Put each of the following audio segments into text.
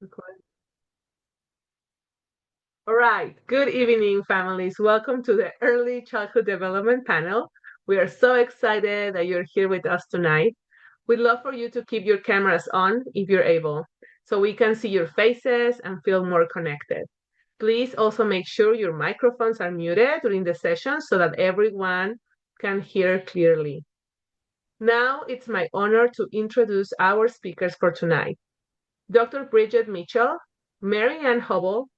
Recording. All right. Good evening, families. Welcome to the Early Childhood Development Panel. We are so excited that you're here with us tonight. We'd love for you to keep your cameras on if you're able, so we can see your faces and feel more connected. Please also make sure your microphones are muted during the session so that everyone can hear clearly. Now it's my honor to introduce our speakers for tonight. Dr. Bridget Mitchell, Mary Ann Hubble,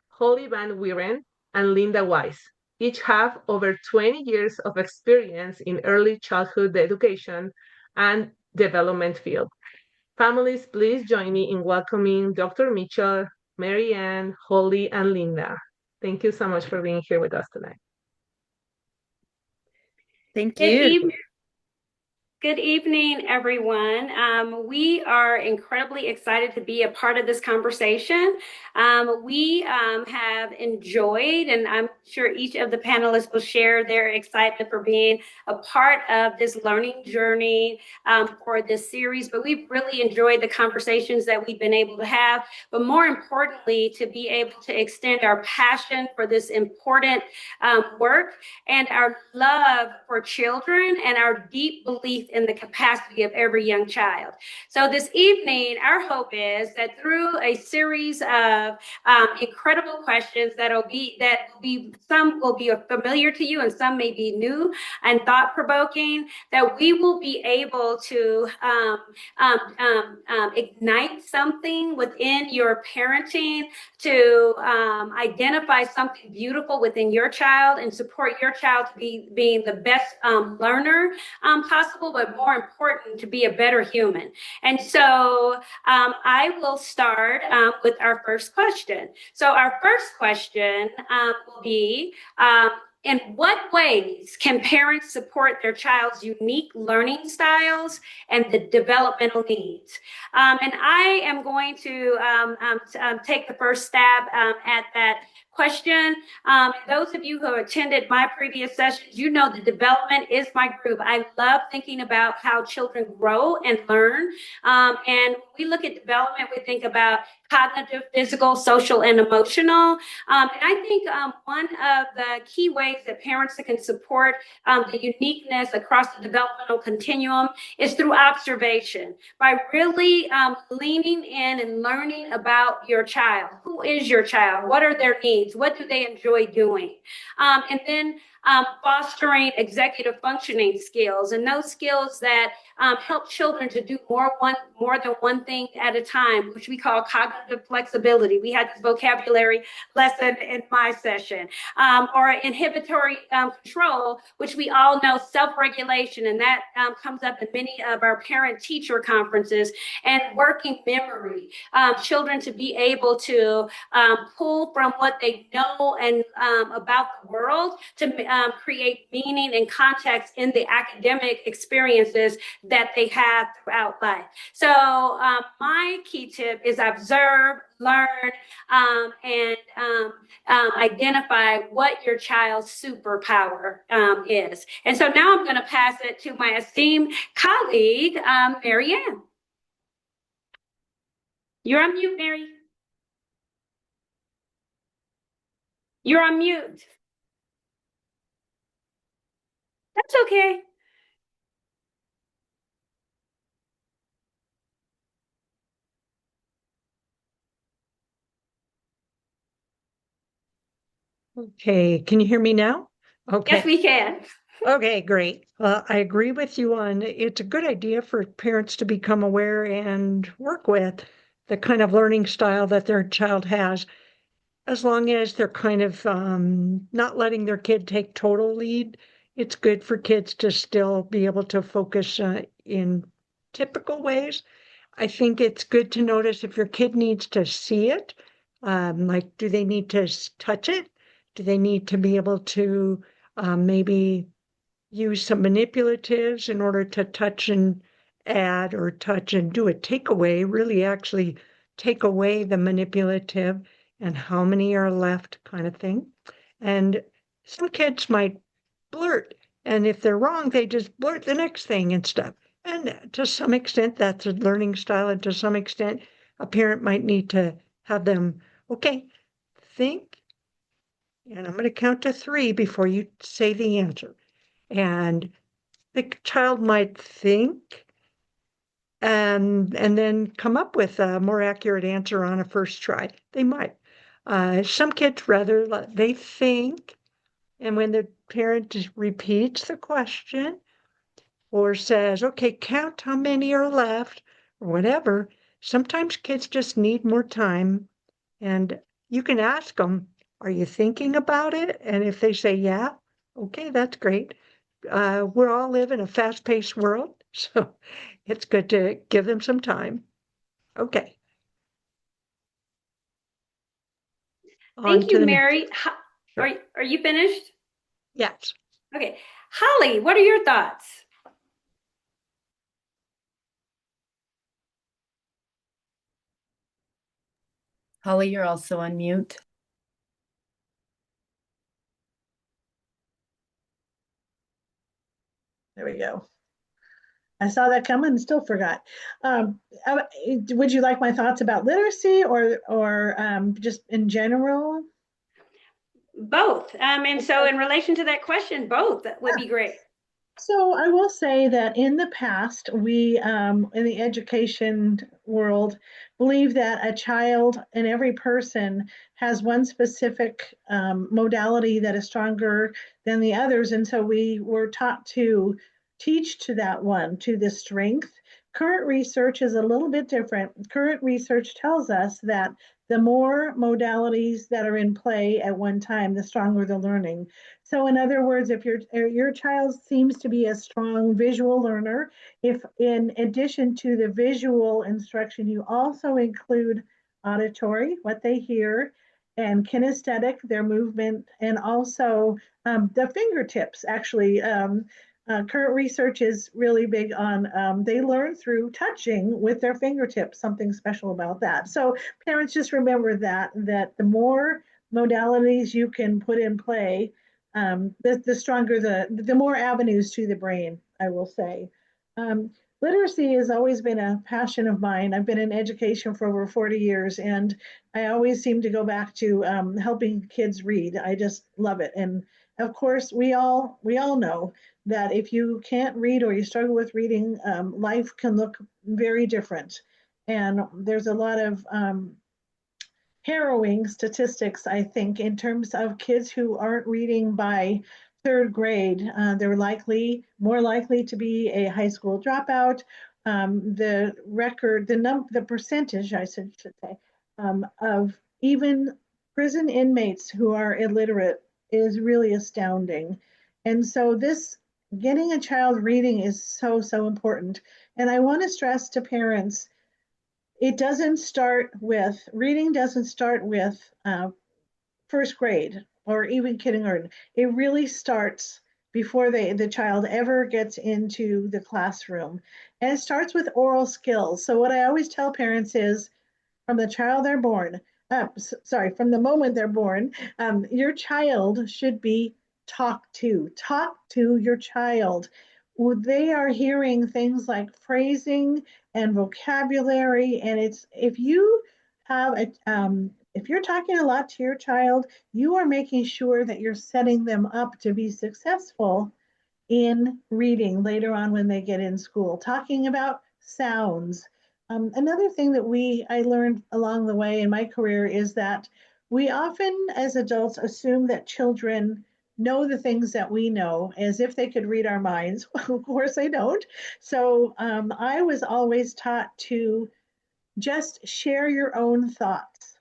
Holly Van Wieren, and Linda Weiss. Each have over 20 years of experience in early childhood education and development field. Families, please join me in welcoming Dr. Mitchell, Mary Ann, Holly, and Linda. Thank you so much for being here with us tonight. Thank Good you. evening. Good evening, everyone. We are incredibly excited to be a part of this conversation. We have enjoyed, and I'm sure each of the panelists will share their excitement for being a part of this learning journey for this series. But we've really enjoyed the conversations that we've been able to have, but more importantly, to be able to extend our passion for this important work and our love for children and our deep belief in the capacity of every young child. So this evening, our hope is that through a series of incredible questions some will be familiar to you and some may be new and thought-provoking, that we will be able to ignite something within your parenting, to identify something beautiful within your child and support your child to be being the best learner possible, but more important, to be a better human. And so I will start with our first question. So our first question will be, in what ways can parents support their child's unique learning styles and the developmental needs? And I am going to take the first stab at that question. Those of you who have attended my previous sessions, you know the development is my group. I love thinking about how children grow and learn. And when we look at development, we think about cognitive, physical, social, and emotional. And I think one of the key ways that parents can support the uniqueness across the developmental continuum is through observation, by really leaning in and learning about your child. Who is your child? What are their needs? What do they enjoy doing? And then fostering executive functioning skills, and those skills that help children to do more than one thing at a time, which we call cognitive flexibility. We had this vocabulary lesson in my session, or inhibitory control, which we all know, self-regulation, and that comes up in many of our parent-teacher conferences, and working memory. Children to be able to pull from what they know and about the world to create meaning and context in the academic experiences that they have throughout life. So my key tip is observe, learn, and identify what your child's superpower is. And so now I'm going to pass it to my esteemed colleague, Mary Ann. You're on mute, Mary. You're on mute. That's okay. Okay, can you hear me now? Okay. Yes, we can. Okay, great. I agree with you on it's a good idea for parents to become aware and work with the kind of learning style that their child has, as long as they're kind of not letting their kid take total lead. It's good for kids to still be able to focus in typical ways. I think it's good to notice if your kid needs to see it, like do they need to touch it? Do they need to be able to maybe use some manipulatives in order to touch and add, or touch and do a takeaway, really actually take away the manipulative, and how many are left, kind of thing. And some kids might blurt, and if they're wrong, they just blurt the next thing and stuff. And to some extent, that's a learning style, and to some extent, a parent might need to have them, okay, think, and I'm going to count to three before you say the answer. And the child might think and then come up with a more accurate answer on a first try. They might. Some kids rather they think, and when the parent repeats the question or says, "Okay, count how many are left," or whatever, sometimes kids just need more time, and you can ask them, "Are you thinking about it?" And if they say, "Yeah," okay, that's great. We all live in a fast-paced world, so it's good to give them some time. Okay, on Thank to you, the next. Mary. Sure. Are you finished? Yes. Okay. Holly, what are your thoughts? Holly, you're also on mute. There we go. I saw that coming and still forgot. Um, would you like my thoughts about literacy or just in general? Both. And so, in relation to that question, both would be great. So I will say that in the past, we in the education world believe that a child and every person has one specific modality that is stronger than the others, and so we were taught to teach to that one, to the strength. Current research is a little bit different. Current research tells us that the more modalities that are in play at one time, the stronger the learning. So in other words, if your child seems to be a strong visual learner, if in addition to the visual instruction, you also include auditory, what they hear, and kinesthetic, their movement, and also the fingertips. Actually, current research is really big on they learn through touching with their fingertips. Something special about that. So parents just remember that the more modalities you can put in play, the stronger the more avenues to the brain, I will say. Um, Literacy has always been a passion of mine. I've been in education for over 40 years, and I always seem to go back to helping kids read. I just love it. And of course, we all know that if you can't read or you struggle with reading, life can look very different. And there's a lot of harrowing statistics, I think, in terms of kids who aren't reading by third grade. They're more likely to be a high school dropout. The percentage, I should say, of even prison inmates who are illiterate is really astounding. And so getting a child reading is so, so important. And I want to stress to parents, it doesn't start with reading doesn't start with first grade or even kindergarten. It really starts before the child ever gets into the classroom, and it starts with oral skills. So what I always tell parents is, from the child they're born, sorry, from the moment they're born, your child should be talked to. Talk to your child. They are hearing things like phrasing and vocabulary, and it's if you have if you're talking a lot to your child, you are making sure that you're setting them up to be successful in reading later on when they get in school, talking about sounds. Another thing that I learned along the way in my career is that we often, as adults, assume that children know the things that we know as if they could read our minds. Well, of course, they don't. So I was always taught to just share your own thoughts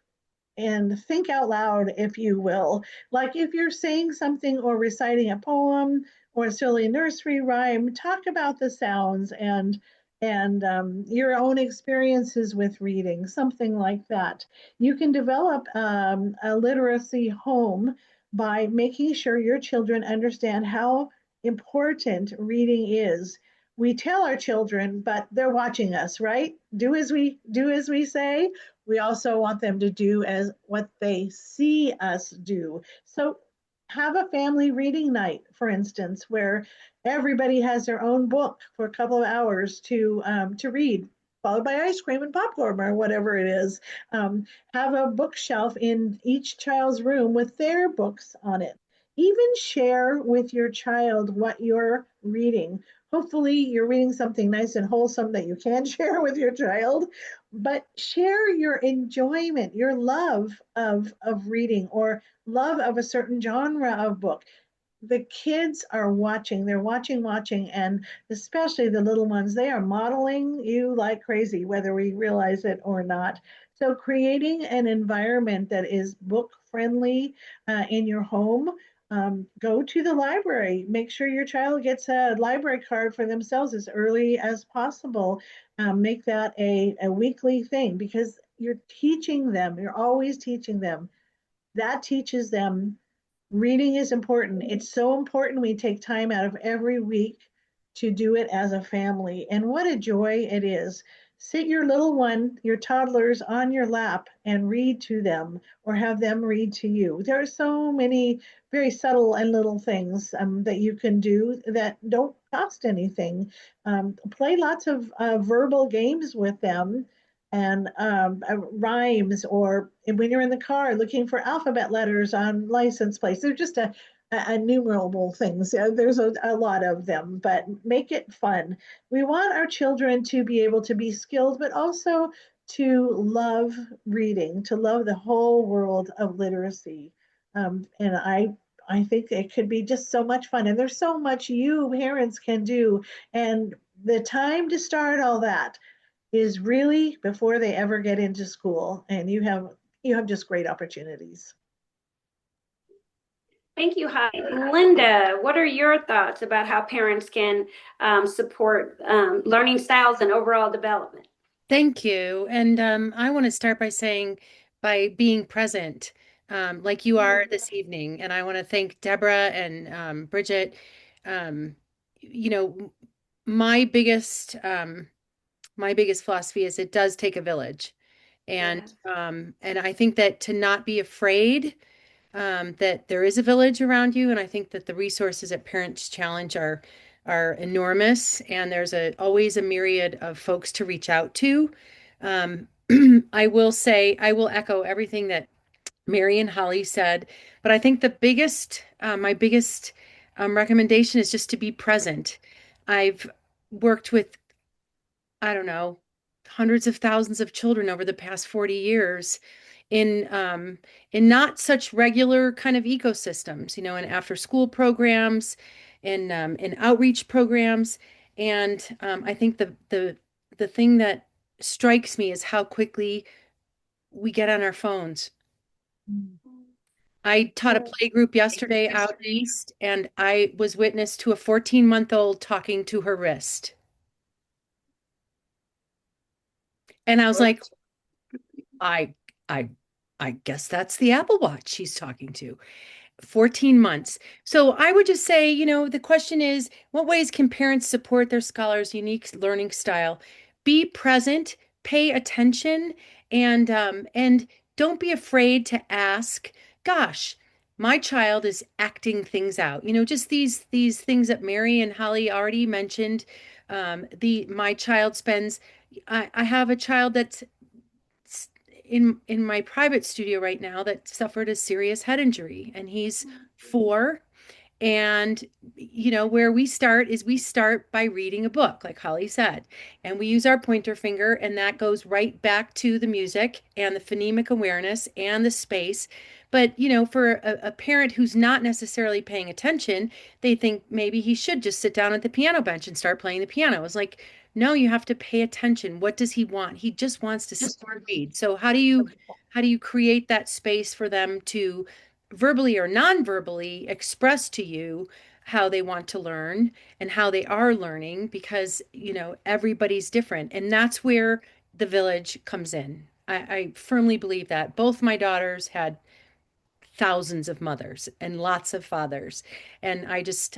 and think out loud, if you will. Like if you're saying something or reciting a poem or a silly nursery rhyme, talk about the sounds and your own experiences with reading, something like that. You can develop a literacy home by making sure your children understand how important reading is. We tell our children, but they're watching us, right? Do as we say. We also want them to do as what they see us do. So have a family reading night, for instance, where everybody has their own book for a couple of hours to read. followed by ice cream and popcorn or whatever it is. Um, have a bookshelf in each child's room with their books on it. Even share with your child what you're reading. Hopefully, you're reading something nice and wholesome that you can share with your child, but share your enjoyment, your love of reading or love of a certain genre of book. The kids are watching, they're watching, and especially the little ones, they are modeling you like crazy, whether we realize it or not. So, creating an environment that is book friendly in your home. Go to the library. Make sure your child gets a library card for themselves as early as possible. Make that a weekly thing because you're teaching them, you're always teaching them. That teaches them reading is important. It's so important we take time out of every week to do it as a family. And what a joy it is. Sit your little one, your toddlers on your lap and read to them or have them read to you. There are so many very subtle and little things that you can do that don't cost anything. Play lots of verbal games with them and rhymes, or when you're in the car looking for alphabet letters on license plates. They're just innumerable things. There's a lot of them, but make it fun. We want our children to be able to be skilled, but also to love reading, to love the whole world of literacy. And I think it could be just so much fun. And there's so much you parents can do. And the time to start all that is really before they ever get into school, and you have just great opportunities. Thank you, Heidi. Linda, what are your thoughts about how parents can support learning styles and overall development? Thank you. And I want to start by saying, by being present, like you are this evening. And I want to thank Deborah and Bridget. Um, you know, my biggest my biggest philosophy is it does take a village. Yes. And I think that to not be afraid that there is a village around you, and I think that the resources at Parents Challenge are enormous, and there's always a myriad of folks to reach out to. Um, I will say, I will echo everything that Mary and Holly said, but I think my biggest recommendation is just to be present. I've worked with, I don't know, hundreds of thousands of children over the past 40 years in in not such regular kind of ecosystems, in after school programs, in outreach programs. And I think the thing that strikes me is how quickly we get on our phones. I taught a play group yesterday out east, and I was witness to a 14-month-old talking to her wrist. And I was like, I I I guess that's the Apple Watch she's talking to. 14 months. So I would just say, the question is, what ways can parents support their scholars' unique learning style? Be present, pay attention, and don't be afraid to ask, gosh, my child is acting things out. Just these things that Mary and Holly already mentioned. The my child spends I have a child that's in my private studio right now that suffered a serious head injury, and he's 4. And where we start by reading a book, like Holly said, and we use our pointer finger, and that goes right back to the music and the phonemic awareness and the space. But for a parent who's not necessarily paying attention, they think maybe he should just sit down at the piano bench and start playing the piano. It's like, no, you have to pay attention. What does he want? He just wants to sit and read. So how do you create that space for them to verbally or non-verbally express to you how they want to learn and how they are learning? Because everybody's different, and that's where the village comes in. I firmly believe that. Both my daughters had thousands of mothers and lots of fathers, and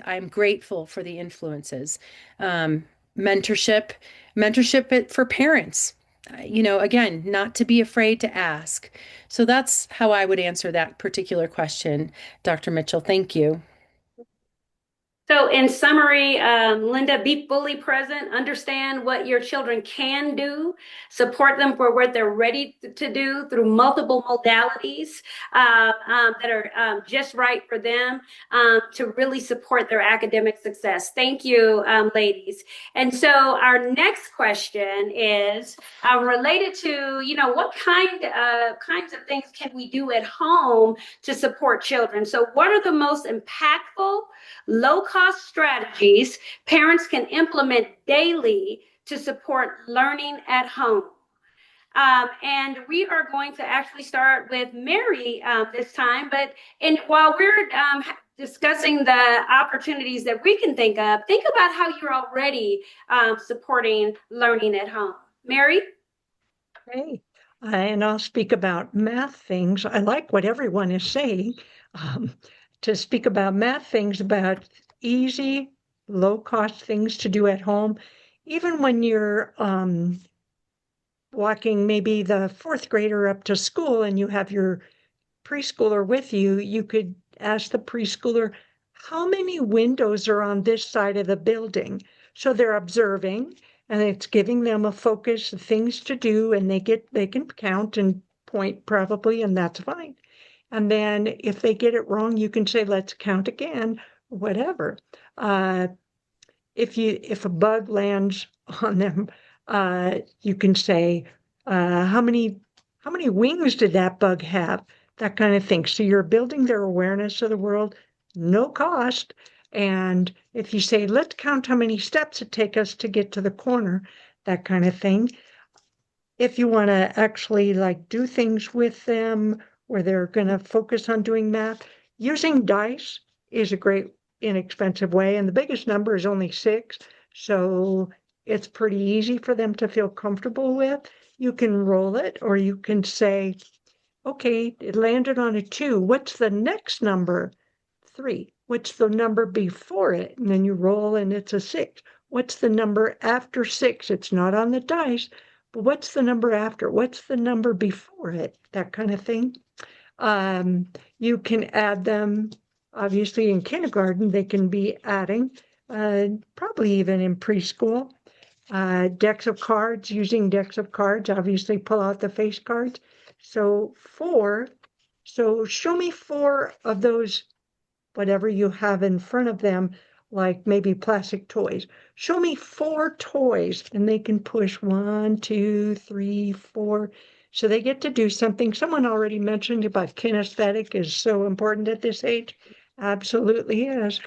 I'm grateful for the influences. um, mentorship for parents, again, not to be afraid to ask. So that's how I would answer that particular question, Dr. Mitchell. Thank you. So, in summary, Linda, be fully present, understand what your children can do, support them for what they're ready to do through multiple modalities that are just right for them to really support their academic success. Thank you, ladies. And so, our next question is related to, what kinds of things can we do at home to support children? So, what are the most impactful low-cost strategies parents can implement daily to support learning at home? And we are going to actually start with Mary this time. But while we're discussing the opportunities that we can think about how you're already supporting learning at home. Mary? Okay. And I'll speak about math things. I like what everyone is saying. Um, to speak about math things, about easy, low-cost things to do at home, even when you're walking maybe the fourth grader up to school and you have your preschooler with you, you could ask the preschooler, how many windows are on this side of the building? So they're observing and it's giving them a focus of things to do, and they can count and point probably, and that's fine. And then if they get it wrong, you can say, let's count again, whatever. If a bug lands on them, you can say, how many wings did that bug have? That kind of thing. So you're building their awareness of the world, no cost. And if you say, let's count how many steps it takes us to get to the corner, that kind of thing. If you want to actually like do things with them where they're going to focus on doing math, using dice is a great inexpensive way. And the biggest number is only 6. So it's pretty easy for them to feel comfortable with. You can roll it, or you can say, okay, it landed on a 2. What's the next number? 3. What's the number before it? And then you roll and it's a 6. What's the number after 6? It's not on the dice, but what's the number after? What's the number before it? That kind of thing. You can add them, obviously in kindergarten, they can be adding, probably even in preschool. Decks of cards, using decks of cards, obviously pull out the face cards. So show me 4 of those, whatever you have in front of them, like maybe plastic toys. Show me 4 toys, and they can push 1, 2, 3, 4. So they get to do something. Someone already mentioned about kinesthetic is so important at this age. Absolutely is.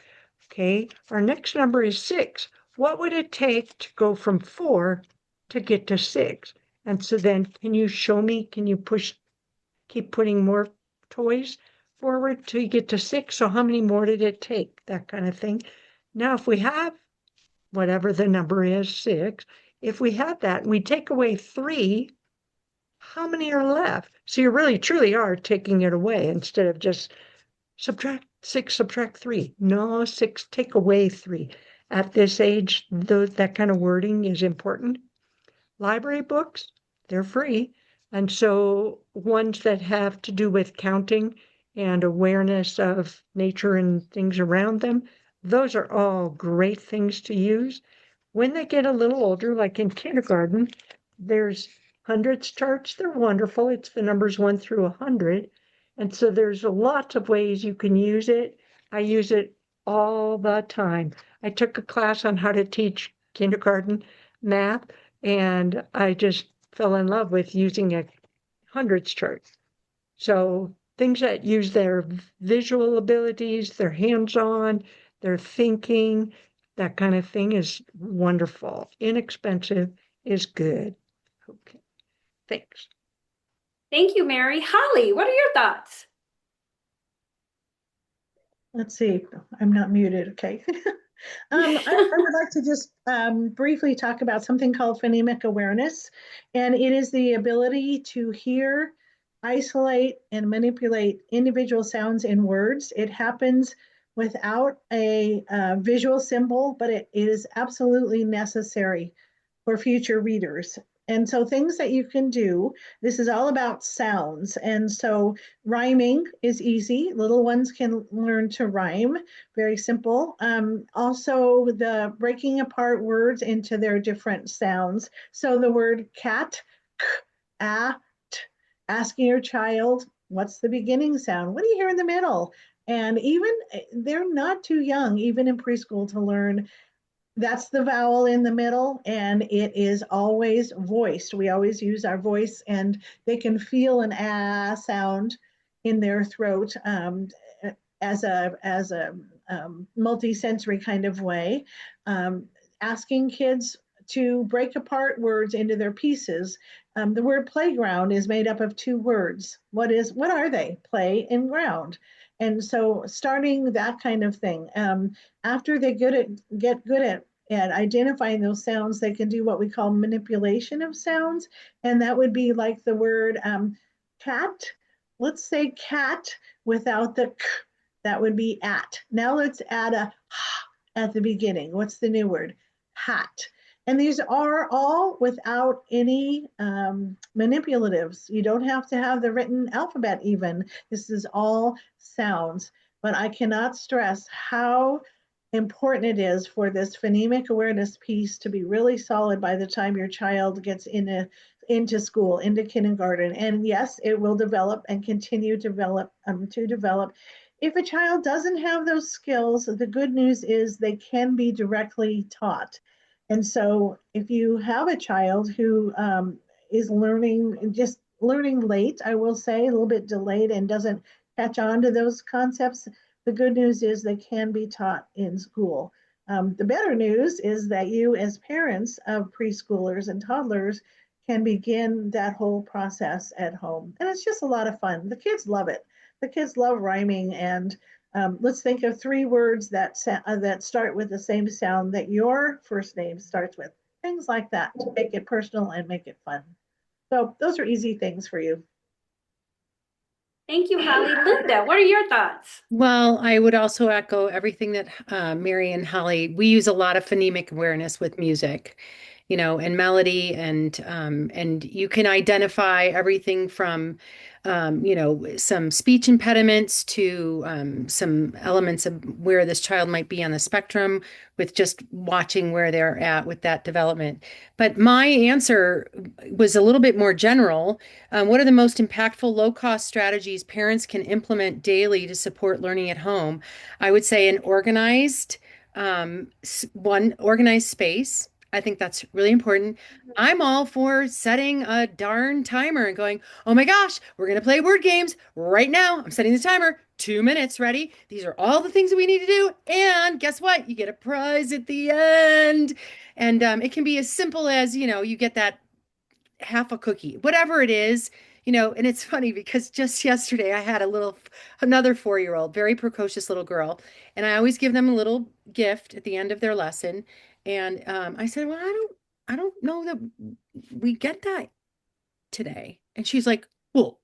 Okay, our next number is 6. What would it take to go from 4 to get to 6? And so then can you show me, can you keep putting more toys forward till you get to 6? So how many more did it take? That kind of thing. Now, if we have whatever the number is, 6, if we have that and we take away 3, how many are left? So you really truly are taking it away instead of just subtract 6, subtract 3. No, 6, take away 3. At this age, that kind of wording is important. Library books, they're free. And so ones that have to do with counting and awareness of nature and things around them, those are all great things to use. When they get a little older, like in kindergarten, there's hundreds charts. They're wonderful. It's the numbers 1 through 100. And so there's lots of ways you can use it. I use it all the time. I took a class on how to teach kindergarten math, and I just fell in love with using a hundreds chart. So things that use their visual abilities, their hands-on, their thinking, that kind of thing is wonderful. Inexpensive is good. Okay, thanks. Thank you, Mary. Holly, what are your thoughts? Let's see, I'm not muted, okay. I would like to just briefly talk about something called phonemic awareness, and it is the ability to hear, isolate, and manipulate individual sounds in words. It happens without a visual symbol, but it is absolutely necessary for future readers. And so things that you can do, this is all about sounds. And so rhyming is easy. Little ones can learn to rhyme, very simple. Also, the breaking apart words into their different sounds. So the word cat, k, a, t, asking your child, what's the beginning sound? What do you hear in the middle? And even they're not too young, even in preschool, to learn that's the vowel in the middle, and it is always voiced. We always use our voice, and they can feel an ah sound in their throat as a multi-sensory kind of way. Um, Asking kids to break apart words into their pieces. The word playground is made up of two words. What are they? Play and ground. And so starting that kind of thing. After they get good at identifying those sounds, they can do what we call manipulation of sounds. And that would be like the word cat. Let's say cat without the k. That would be at. Now let's add a at the beginning. What's the new word? Hat. And these are all without any manipulatives. You don't have to have the written alphabet even. This is all sounds. But I cannot stress how important it is for this phonemic awareness piece to be really solid by the time your child gets into school, into kindergarten. And yes, it will develop and continue to develop. If a child doesn't have those skills, the good news is they can be directly taught. And so if you have a child who is learning, just learning late, I will say, a little bit delayed and doesn't catch on to those concepts, the good news is they can be taught in school. The better news is that you, as parents of preschoolers and toddlers, can begin that whole process at home. And it's just a lot of fun. The kids love it. The kids love rhyming. And let's think of three words that start with the same sound that your first name starts with. Things like that to make it personal and make it fun. So those are easy things for you. Thank you, Holly. Linda, what are your thoughts? Well, I would also echo everything that Mary and Holly. We use a lot of phonemic awareness with music, and melody, and you can identify everything from, some speech impediments to some elements of where this child might be on the spectrum with just watching where they're at with that development. But my answer was a little bit more general. What are the most impactful low-cost strategies parents can implement daily to support learning at home? I would say an organized space. I think that's really important. I'm all for setting a darn timer and going, oh my gosh, we're going to play word games right now. I'm setting the timer. 2 minutes, ready? These are all the things that we need to do. And guess what? You get a prize at the end. And it can be as simple as, you get that half a cookie, whatever it is, and it's funny because just yesterday I had another 4-year-old, very precocious little girl, and I always give them a little gift at the end of their lesson. And I said, well, I don't know that we get that today. And she's like, well,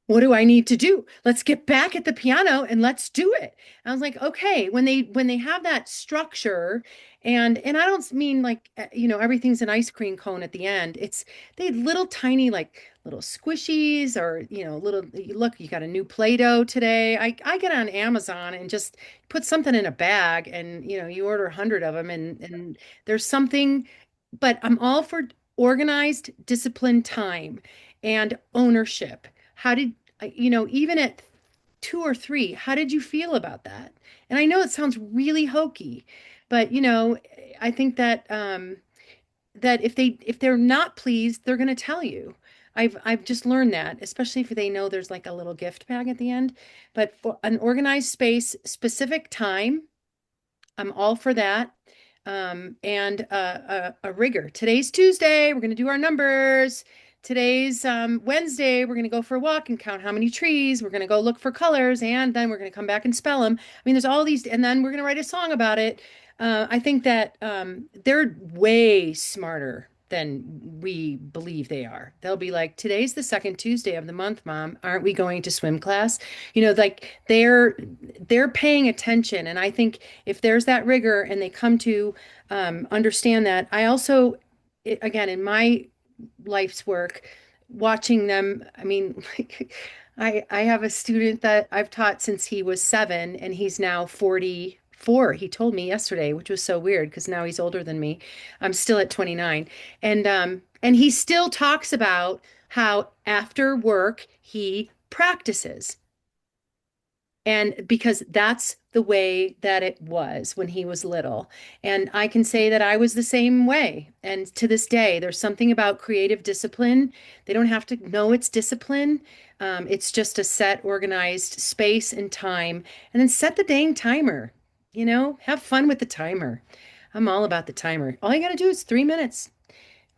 what do I need to do? Let's get back at the piano and let's do it. I was like, okay, when they have that structure, and I don't mean like everything's an ice cream cone at the end. It's they little tiny like little squishies or little look, you got a new Play-Doh today. I get on Amazon and just put something in a bag and you order 100 of them and there's something, but I'm all for organized, disciplined time and ownership. How did, even at 2 or 3, how did you feel about that? And I know it sounds really hokey, but I think that if they're not pleased, they're going to tell you. I've just learned that, especially if they know there's like a little gift bag at the end. But for an organized space, specific time, I'm all for that. And a rigor. Today's Tuesday. We're going to do our numbers. Today's Wednesday. We're going to go for a walk and count how many trees. We're going to go look for colors, and then we're going to come back and spell them. I mean, there's all these, and then we're going to write a song about it. I think that they're way smarter than we believe they are. They'll be like, today's the second Tuesday of the month, Mom. Aren't we going to swim class? Like they're paying attention. And I think if there's that rigor and they come to understand that, I also, again, in my life's work, watching them. I mean, like, I have a student that I've taught since he was 7, and he's now 44. He told me yesterday, which was so weird because now he's older than me. I'm still at 29. And he still talks about how after work he practices. And because that's the way that it was when he was little. And I can say that I was the same way. And to this day, there's something about creative discipline. They don't have to know it's discipline. It's just a set, organized space and time. And then set the dang timer. Have fun with the timer. I'm all about the timer. All you got to do is 3 minutes.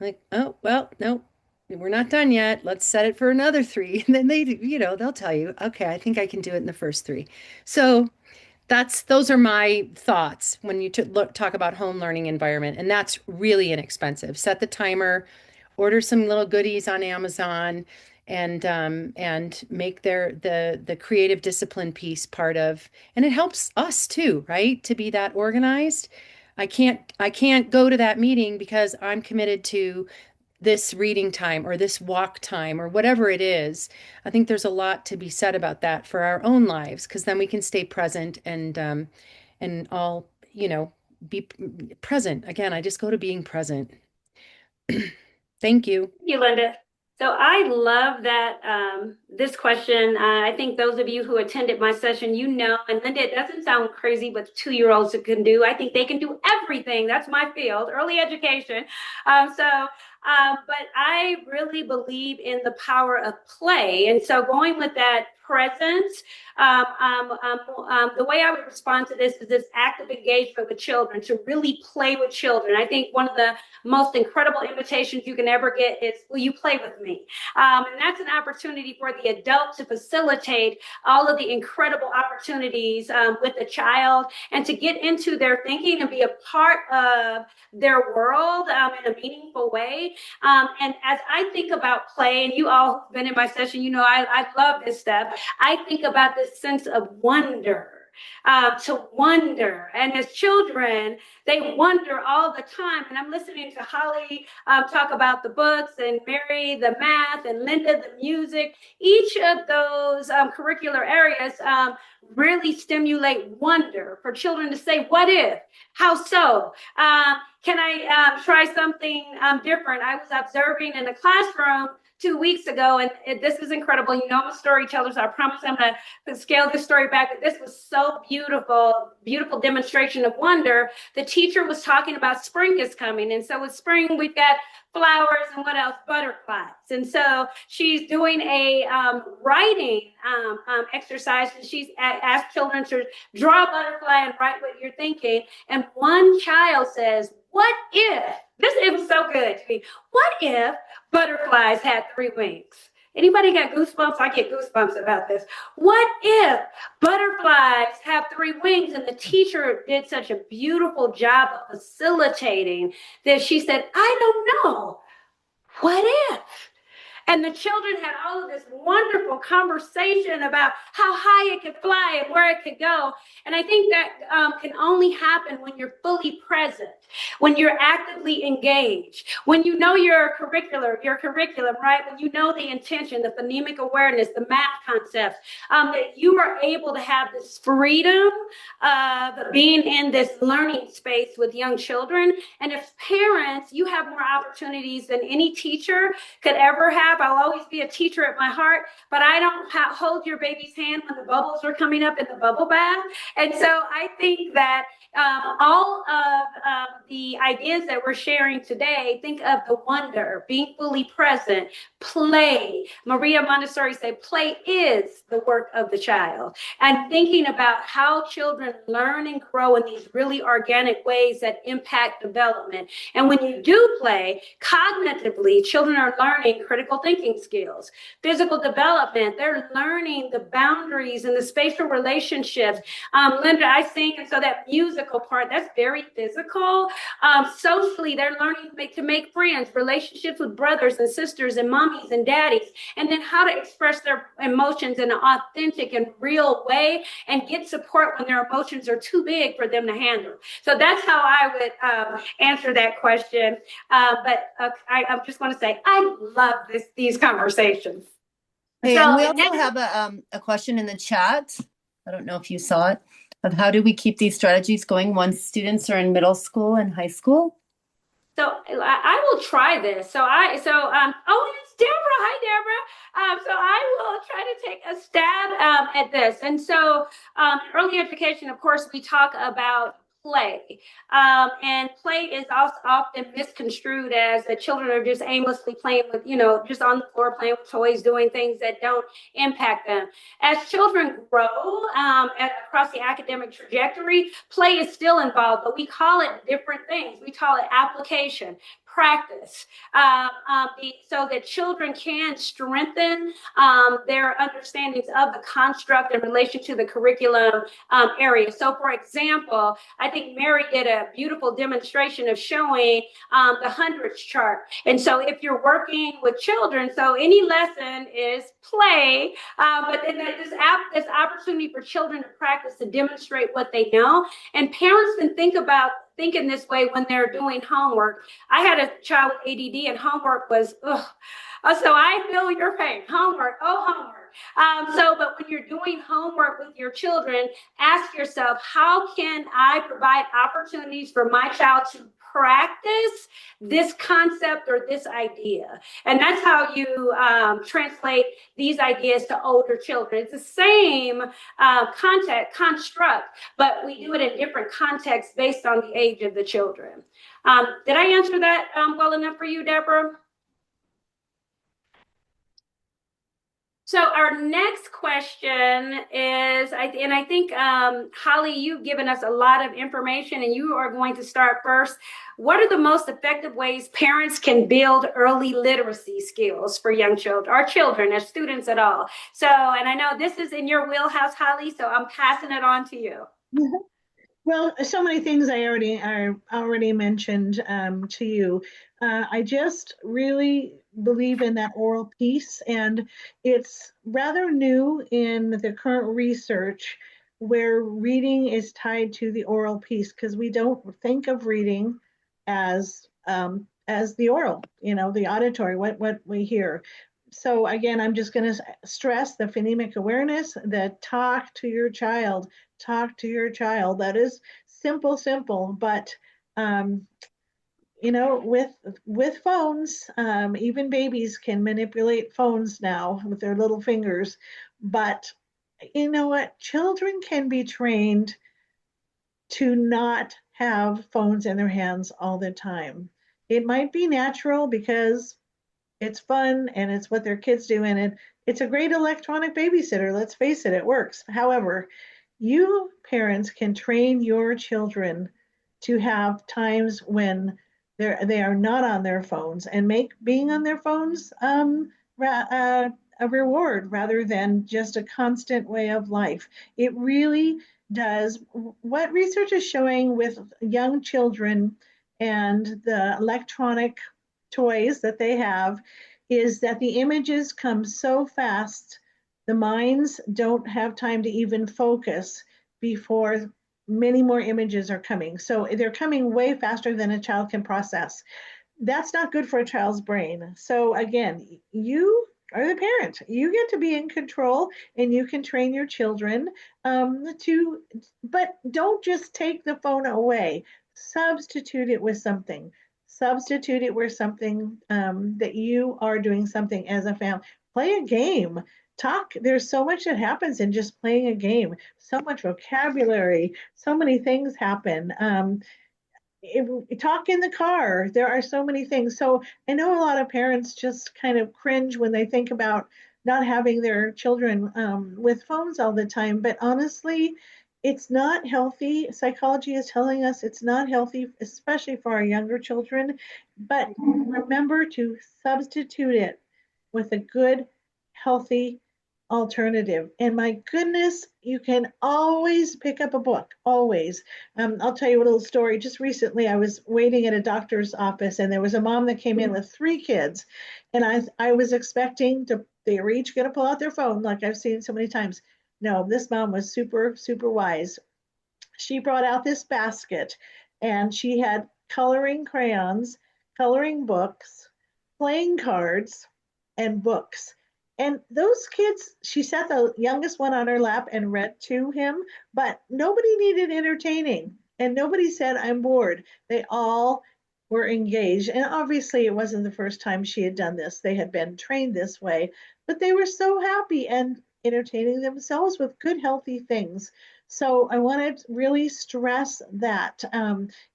Like, oh, well, no, we're not done yet. Let's set it for another 3. And then they'll tell you, okay, I think I can do it in the first 3. So those are my thoughts when you talk about home learning environment. And that's really inexpensive. Set the timer, order some little goodies on Amazon, and make the creative discipline piece part of, and it helps us too, right? To be that organized. I can't go to that meeting because I'm committed to this reading time or this walk time or whatever it is. I think there's a lot to be said about that for our own lives, because then we can stay present and all, be present. Again, I just go to being present. Thank you. Thank you, Linda. So I love that this question. I think those of you who attended my session, and Linda, it doesn't sound crazy what 2-year-olds can do. I think they can do everything. That's my field, early education. But I really believe in the power of play. And so going with that presence, the way I would respond to this is this active engagement with children, to really play with children. I think one of the most incredible invitations you can ever get is, will you play with me? And that's an opportunity for the adult to facilitate all of the incredible opportunities with the child, and to get into their thinking and be a part of their world in a meaningful way. And as I think about play, and you all who've been in my session, I love this stuff. I think about this sense of wonder. To wonder. And as children, they wonder all the time. And I'm listening to Holly talk about the books, and Mary, the math, and Linda, the music. Each of those curricular areas really stimulate wonder for children to say, what if? How so? Can I try something different? I was observing in a classroom 2 weeks ago, and this is incredible. I'm a storyteller, so I promise I'm going to scale this story back. But this was so beautiful, beautiful demonstration of wonder. The teacher was talking about spring is coming. And so with spring, we've got flowers and what else? Butterflies. And so she's doing a writing exercise, and she's asked children to draw a butterfly and write what you're thinking. And one child says, what if, it was so good to me, what if butterflies had 3 wings? Anybody got goosebumps? I get goosebumps about this. What if butterflies have 3 wings? And the teacher did such a beautiful job of facilitating that she said, I don't know. What if? And the children had all of this wonderful conversation about how high it could fly and where it could go. And I think that can only happen when you're fully present, when you're actively engaged, when you know your curriculum, right? When you know the intention, the phonemic awareness, the math concepts, that you are able to have this freedom of being in this learning space with young children. And as parents, you have more opportunities than any teacher could ever have. I'll always be a teacher at my heart, but I don't hold your baby's hand when the bubbles are coming up in the bubble bath. And so I think that all of the ideas that we're sharing today, think of the wonder, being fully present, play. Maria Montessori said, play is the work of the child. And thinking about how children learn and grow in these really organic ways that impact development. And when you do play, cognitively, children are learning critical thinking skills, physical development. They're learning the boundaries and the spatial relationships. Linda, I sing, and so that musical part, that's very physical. Socially, they're learning to make friends, relationships with brothers and sisters and mommies and daddies, and then how to express their emotions in an authentic and real way and get support when their emotions are too big for them to handle. So that's how I would answer that question. I just want to say I love these conversations. Hey, So and we also next, have a question in the chat. I don't know if you saw it, of how do we keep these strategies going once students are in middle school and high school? so I will try this. Oh, it's Deborah. Hi, Deborah. So I will try to take a stab at this. And so early education, of course, we talk about play. And play is also often misconstrued as that children are just aimlessly playing with, just on the floor playing with toys, doing things that don't impact them. As children grow across the academic trajectory, play is still involved, but we call it different things. We call it application, practice, so that children can strengthen their understandings of the construct in relation to the curriculum area. So, for example, I think Mary did a beautiful demonstration of showing the hundreds chart. And so if you're working with children, so any lesson is play, but then this opportunity for children to practice, to demonstrate what they know. And parents can think in this way when they're doing homework. I had a child with ADD, and homework was, ugh. So I feel your pain. Homework, oh, homework. But when you're doing homework with your children, ask yourself, how can I provide opportunities for my child to practice this concept or this idea? And that's how you translate these ideas to older children. It's the same construct, but we do it in different contexts based on the age of the children. Did I answer that well enough for you, Deborah? So our next question is, I think, Holly, you've given us a lot of information, and you are going to start first. What are the most effective ways parents can build early literacy skills for young children, or children, as students at all? So, and I know this is in your wheelhouse, Holly, so I'm passing it on to you. Well, so many things I already mentioned to you. I just really believe in that oral piece, and it's rather new in the current research where reading is tied to the oral piece, because we don't think of reading as the oral, the auditory, what we hear. So again, I'm just going to stress the phonemic awareness, that talk to your child. That is simple, but with phones, even babies can manipulate phones now with their little fingers. But you know what? Children can be trained to not have phones in their hands all the time. It might be natural because it's fun and it's what their kids do, and it's a great electronic babysitter. Let's face it, it works. However, you parents can train your children to have times when they are not on their phones, and make being on their phones a reward rather than just a constant way of life. It really does. What research is showing with young children and the electronic toys that they have is that the images come so fast, the minds don't have time to even focus before many more images are coming. So they're coming way faster than a child can process. That's not good for a child's brain. So again, you are the parent. You get to be in control, and you can train your children but don't just take the phone away. Substitute it with something. Substitute it with something that you are doing something as a family. Play a game. Talk. There's so much that happens in just playing a game. So much vocabulary. So many things happen. Talk in the car. There are so many things. So I know a lot of parents just kind of cringe when they think about not having their children with phones all the time. But honestly, it's not healthy. Psychology is telling us it's not healthy, especially for our younger children. But remember to substitute it with a good, healthy alternative. And my goodness, you can always pick up a book, always. I'll tell you a little story. Just recently, I was waiting at a doctor's office, and there was a mom that came in with three kids. And I was expecting to, they were each going to pull out their phone, like I've seen so many times. No, this mom was super, super wise. She brought out this basket and she had coloring crayons, coloring books, playing cards, and books. And those kids, she sat the youngest one on her lap and read to him, but nobody needed entertaining and nobody said, I'm bored. They all were engaged. And obviously, it wasn't the first time she had done this. They had been trained this way, but they were so happy and entertaining themselves with good, healthy things. So I want to really stress that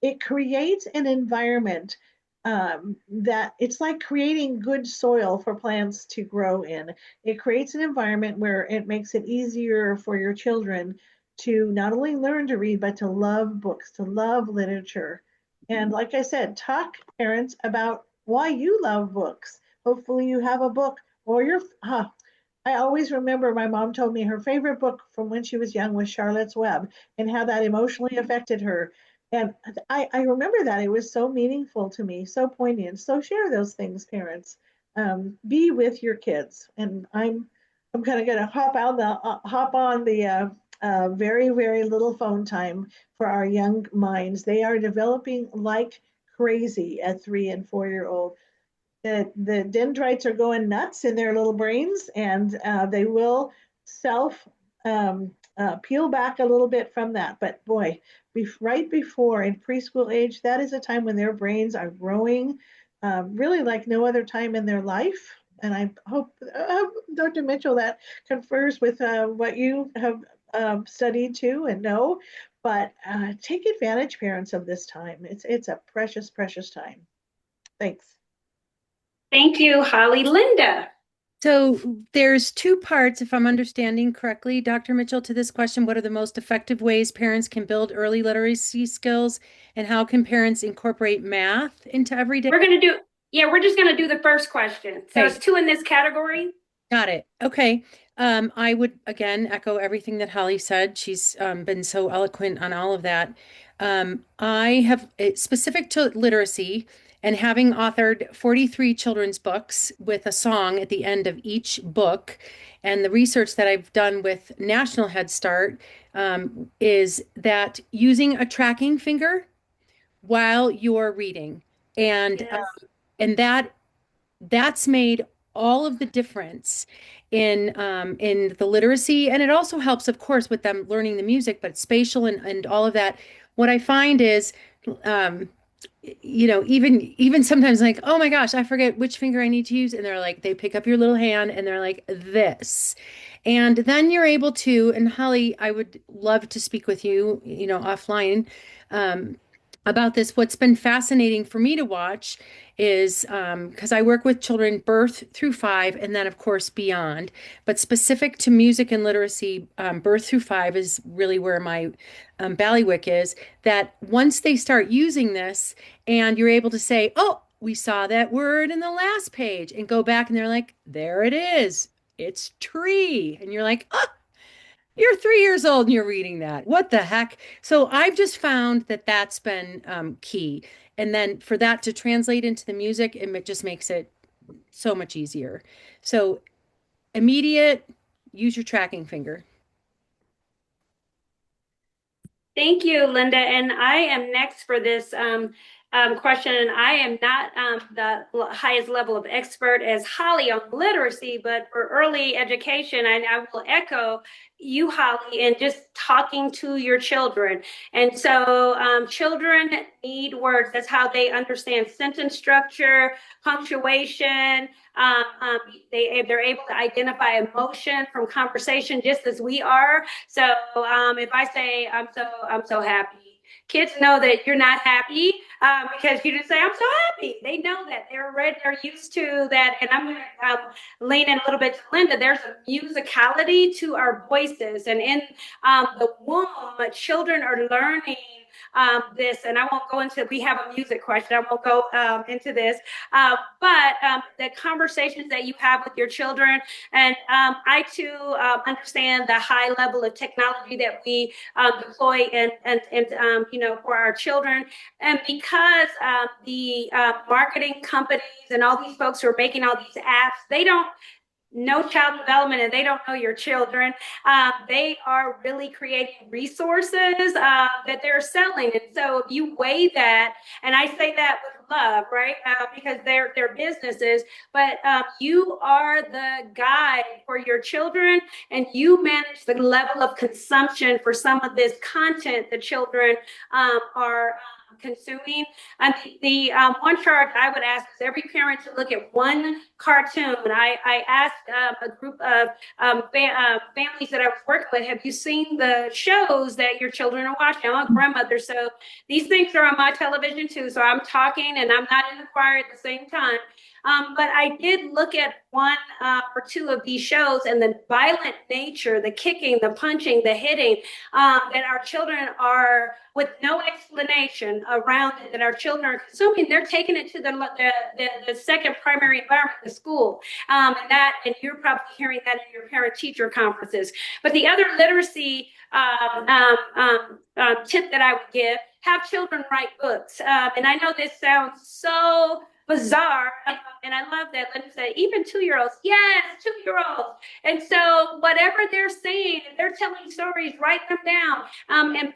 it creates an environment that it's like creating good soil for plants to grow in. It creates an environment where it makes it easier for your children to not only learn to read, but to love books, to love literature. And like I said, talk parents about why you love books. Hopefully, you have a book or your, I always remember my mom told me her favorite book from when she was young was Charlotte's Web and how that emotionally affected her. And I remember that. It was so meaningful to me, so poignant. So share those things, parents. Be with your kids. And I'm kind of going to hop on the very, very little phone time for our young minds. They are developing like crazy at 3 and 4 year old. The dendrites are going nuts in their little brains, and they will self peel back a little bit from that. But boy, right before in preschool age, that is a time when their brains are growing really like no other time in their life. And I hope, Dr. Mitchell, that confers with what you have studied too and know. But take advantage, parents, of this time. It's a precious, precious time. Thanks. Thank you, Holly. Linda. So there's two parts, if I'm understanding correctly, Dr. Mitchell, to this question. What are the most effective ways parents can build early literacy skills, and how can parents incorporate math into everyday? We're going to do, yeah, we're just going to do the first question. So Okay. it's two in this category. Got it. Okay. I would again echo everything that Holly said. She's been so eloquent on all of that. I have specific to literacy and having authored 43 children's books with a song at the end of each book, and the research that I've done with National Head Start is that using a tracking finger while you're reading, and Yes. and that's made all of the difference in the literacy, and it also helps, of course, with them learning the music, but spatial and all of that. What I find is, um, even sometimes like, oh my gosh, I forget which finger I need to use, and they're like, they pick up your little hand and they're like this, and then you're able to. And Holly, I would love to speak with you, offline. Um, about this. What's been fascinating for me to watch is because I work with children birth through 5 and then, of course, beyond. But specific to music and literacy, birth through 5 is really where my ballywick is. That once they start using this and you're able to say, oh, we saw that word in the last page, and go back and they're like, there it is. It's tree. And you're like, oh, you're 3 years old and you're reading that. What the heck? So I've just found that that's been key. And then for that to translate into the music, it just makes it so much easier. So immediate, use your tracking finger. Thank you, Linda. And I am next for this question. And I am not the highest level of expert as Holly on literacy, but for early education, and I will echo you, Holly, in just talking to your children. And so children need words. That's how they understand sentence structure, punctuation. They're able to identify emotion from conversation just as we are. So if I say I'm so happy, kids know that you're not happy because you didn't say I'm so happy. They know that they're used to that. And I'm going to lean in a little bit to Linda. There's a musicality to our voices, and in the womb, children are learning this, and I won't go into, we have a music question, I won't go into this, but the conversations that you have with your children, and I too understand the high level of technology that we deploy and for our children, and because the marketing companies and all these folks who are making all these apps, they don't know child development and they don't know your children. They are really creating resources that they're selling. And so if you weigh that, and I say that with love, right? Because they're businesses, but you are the guide for your children and you manage the level of consumption for some of this content the children are consuming. And the one charge I would ask is every parent to look at one cartoon. I asked a group of families that I was working with, have you seen the shows that your children are watching? I'm a grandmother, so these things are on my television too. So I'm talking and I'm not in the choir at the same time. But I did look at one or two of these shows and the violent nature, the kicking, the punching, the hitting that our children are, with no explanation around it, that our children are consuming. They're taking it to the second primary environment, the school. And you're probably hearing that in your parent-teacher conferences. But the other literacy tip that I would give, have children write books. And I know this sounds so bizarre, and I love that. Let me say, even 2-year-olds, yes, 2-year-olds. And so whatever they're saying, if they're telling stories, write them down and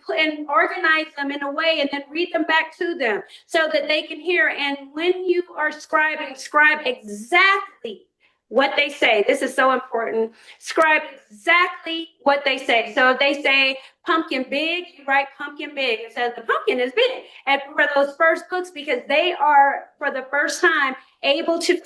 organize them in a way, and then read them back to them so that they can hear. And when you are scribing, scribe exactly what they say. This is so important. Scribe exactly what they say. So if they say pumpkin big, you write pumpkin big. It says the pumpkin is big. And for those first books, because they are, for the first time, able to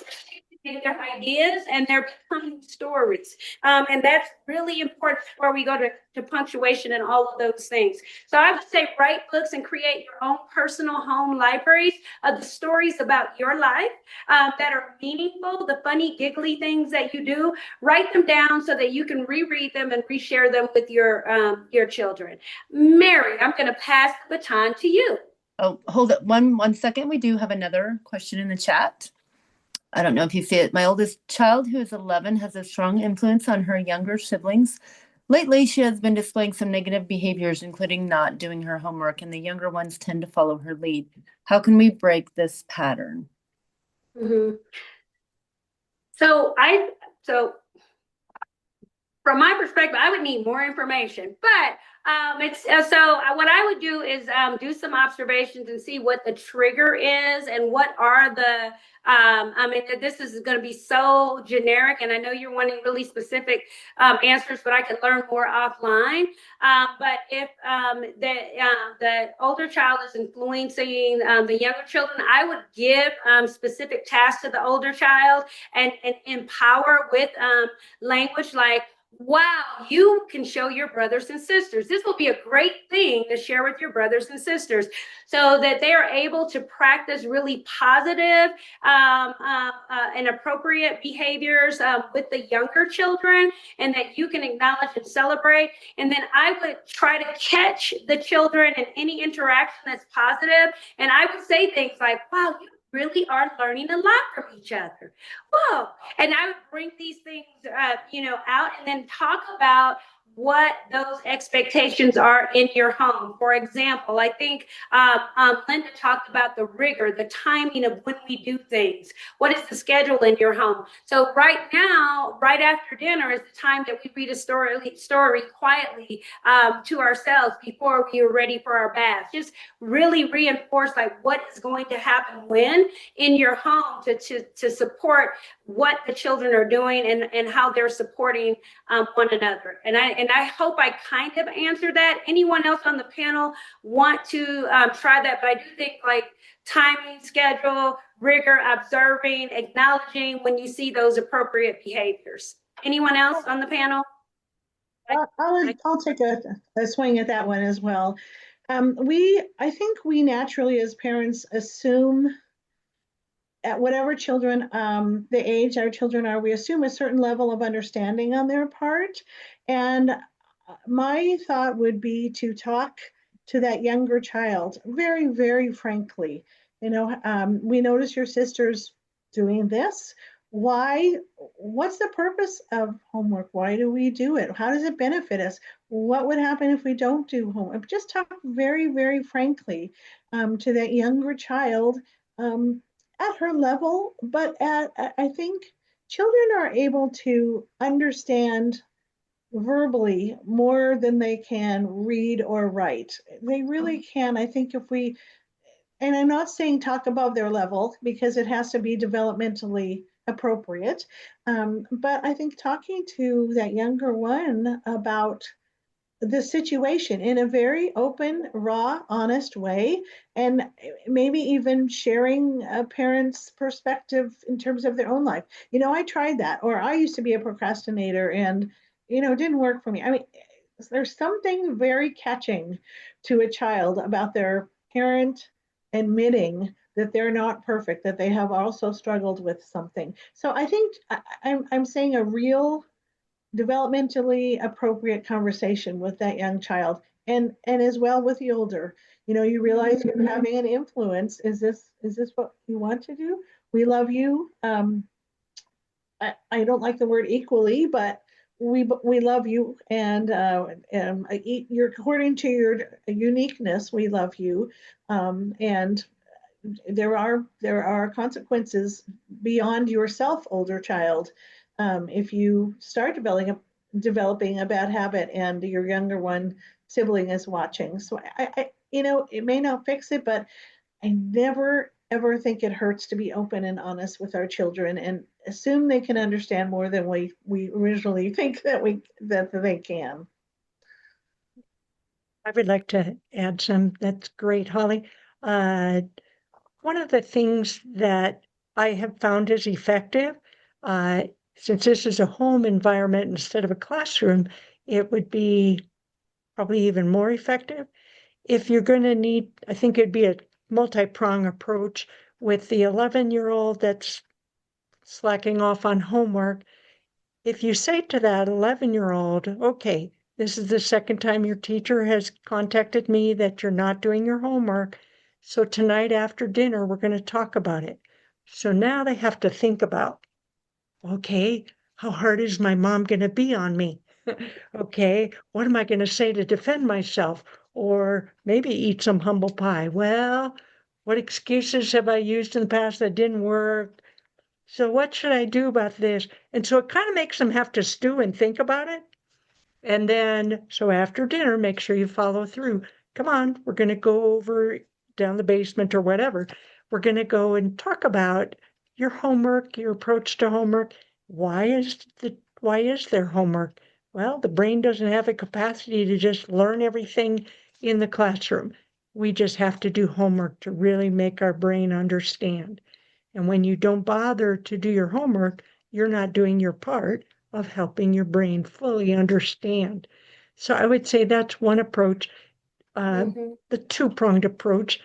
their ideas and they're becoming stories. And that's really important before we go to punctuation and all of those things. So I would say write books and create your own personal home libraries of the stories about your life that are meaningful, the funny, giggly things that you do. Write them down so that you can reread them and reshare them with your children. Mary, I'm going to pass the baton to you. Oh, hold it one second. We do have another question in the chat. I don't know if you see it. My oldest child, who is 11, has a strong influence on her younger siblings. Lately, she has been displaying some negative behaviors, including not doing her homework, and the younger ones tend to follow her lead. How can we break this pattern? Mm-hmm. So from my perspective, I would need more information, but what I would do is do some observations and see what the trigger is and what are the this is going to be so generic, and I know you're wanting really specific answers, but I can learn more offline. But if the older child is influencing the younger children, I would give specific tasks to the older child and empower with language like, wow, you can show your brothers and sisters. This will be a great thing to share with your brothers and sisters so that they are able to practice really positive and appropriate behaviors with the younger children, and that you can acknowledge and celebrate. And then I would try to catch the children in any interaction that's positive. And I would say things like, wow, you really are learning a lot from each other. Whoa. And I would bring these things, out and then talk about what those expectations are in your home. For example, I think Linda talked about the rigor, the timing of when we do things. What is the schedule in your home? So right now, right after dinner is the time that we read a story quietly to ourselves before we are ready for our bath. Just really reinforce like what is going to happen when in your home to support what the children are doing and how they're supporting one another. And I hope I kind of answered that. Anyone else on the panel want to try that? But I do think like timing, schedule, rigor, observing, acknowledging when you see those appropriate behaviors. Anyone else on the panel? I'll take a swing at that one as well. I think we naturally as parents assume at whatever children, the age our children are, we assume a certain level of understanding on their part. And my thought would be to talk to that younger child very, very frankly. We notice your sister's doing this. Why? What's the purpose of homework? Why do we do it? How does it benefit us? What would happen if we don't do homework? Just talk very, very frankly to that younger child at her level, but I think children are able to understand verbally more than they can read or write. They really can. I think if we, and I'm not saying talk above their level because it has to be developmentally appropriate, but I think talking to that younger one about the situation in a very open, raw, honest way, and maybe even sharing a parent's perspective in terms of their own life. I tried that, or I used to be a procrastinator, and it didn't work for me. I mean, there's something very catching to a child about their parent admitting that they're not perfect, that they have also struggled with something. So I think I'm saying a real developmentally appropriate conversation with that young child, and as well with the older. You realize you're having an influence. Is this what you want to do? We love you. I don't like the word equally, but we love you, and you're according to your uniqueness. We love you, and there are consequences beyond yourself, older child, if you start developing a bad habit and your younger one sibling is watching. So it may not fix it, but I never ever think it hurts to be open and honest with our children and assume they can understand more than we originally think that they can. I would like to add some. That's great, Holly. Uh, One of the things that I have found is effective, uh, since this is a home environment instead of a classroom, it would be probably even more effective. If you're going to need, I think it'd be a multi-prong approach with the 11-year-old that's slacking off on homework. If you say to that 11-year-old, okay, this is the second time your teacher has contacted me that you're not doing your homework. So tonight after dinner, we're going to talk about it. So now they have to think about, okay, how hard is my mom going to be on me? Okay, what am I going to say to defend myself? Or maybe eat some humble pie. Well, what excuses have I used in the past that didn't work? So what should I do about this? And so it kind of makes them have to stew and think about it. And then, so after dinner, make sure you follow through. Come on, we're going to go over down the basement or whatever. We're going to go and talk about your homework, your approach to homework. Why is there homework? Well, the brain doesn't have the capacity to just learn everything in the classroom. We just have to do homework to really make our brain understand. And when you don't bother to do your homework, you're not doing your part of helping your brain fully understand. So I would say that's one approach. Mhm. The two-pronged approach,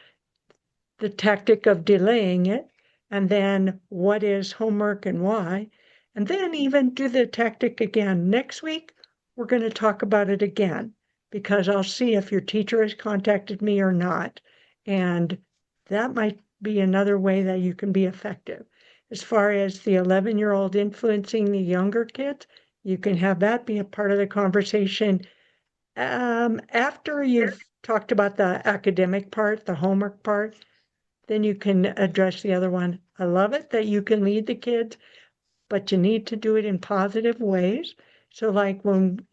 the tactic of delaying it, and then what is homework and why, and then even do the tactic again. Next week, we're going to talk about it again because I'll see if your teacher has contacted me or not. And that might be another way that you can be effective. As far as the 11-year-old influencing the younger kids, you can have that be a part of the conversation after you've talked about the academic part, the homework part, then you can address the other one. I love it that you can lead the kids, but you need to do it in positive ways. So like when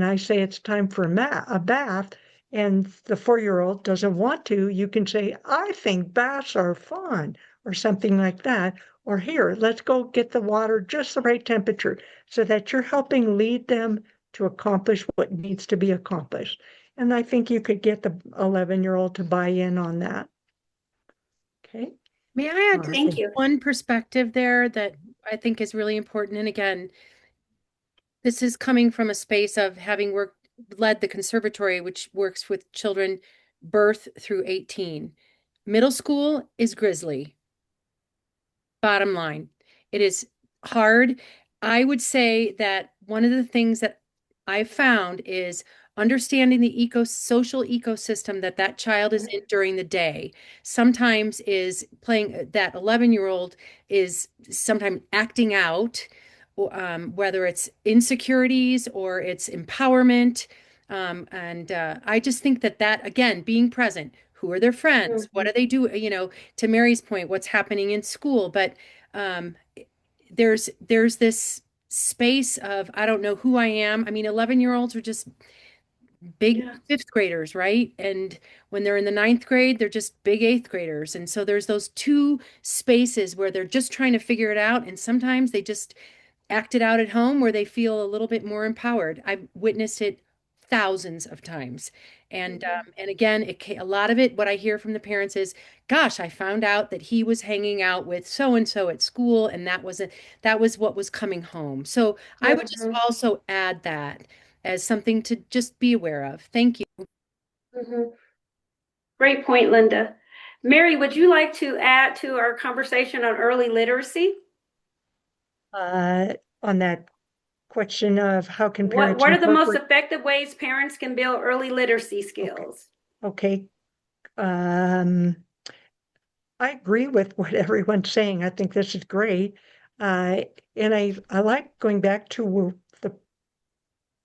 I say it's time for a bath and the 4-year-old doesn't want to, you can say, I think baths are fun or something like that. Or here, let's go get the water just the right temperature so that you're helping lead them to accomplish what needs to be accomplished. And I think you could get the 11-year-old to buy in on that. Okay. May I add Thank you. one perspective there that I think is really important? And again, this is coming from a space of having led the conservatory, which works with children birth through 18. Middle school is grisly. Bottom line, it is hard. I would say that one of the things that I found is understanding the social ecosystem that that child is in during the day. Sometimes is playing that 11-year-old is sometimes acting out, whether it's insecurities or it's empowerment. And I just think that again, being present, who are their friends? What Mhm. do they do? To Mary's point, what's happening in school? But um, there's this space of, I don't know who I am. I mean, 11-year-olds are just big Yeah. fifth graders, right? And when they're in the ninth grade, they're just big eighth graders. And so there's those two spaces where they're just trying to figure it out. And sometimes they just act it out at home where they feel a little bit more empowered. I've witnessed it thousands of times. And again, a lot of it, what I hear from the parents is, gosh, I found out that he was hanging out with so and so at school, and that was what was coming home. So I would just Mhm. also add that as something to just be aware of. Thank you. Mhm. Great point, Linda. Mary, would you like to add to our conversation on early literacy? Uh, on that question of how can What parents what are the most incorporate, effective ways parents can build early literacy okay, skills? okay. Um, I agree with what everyone's saying. I think this is great. Uh, and I like going back to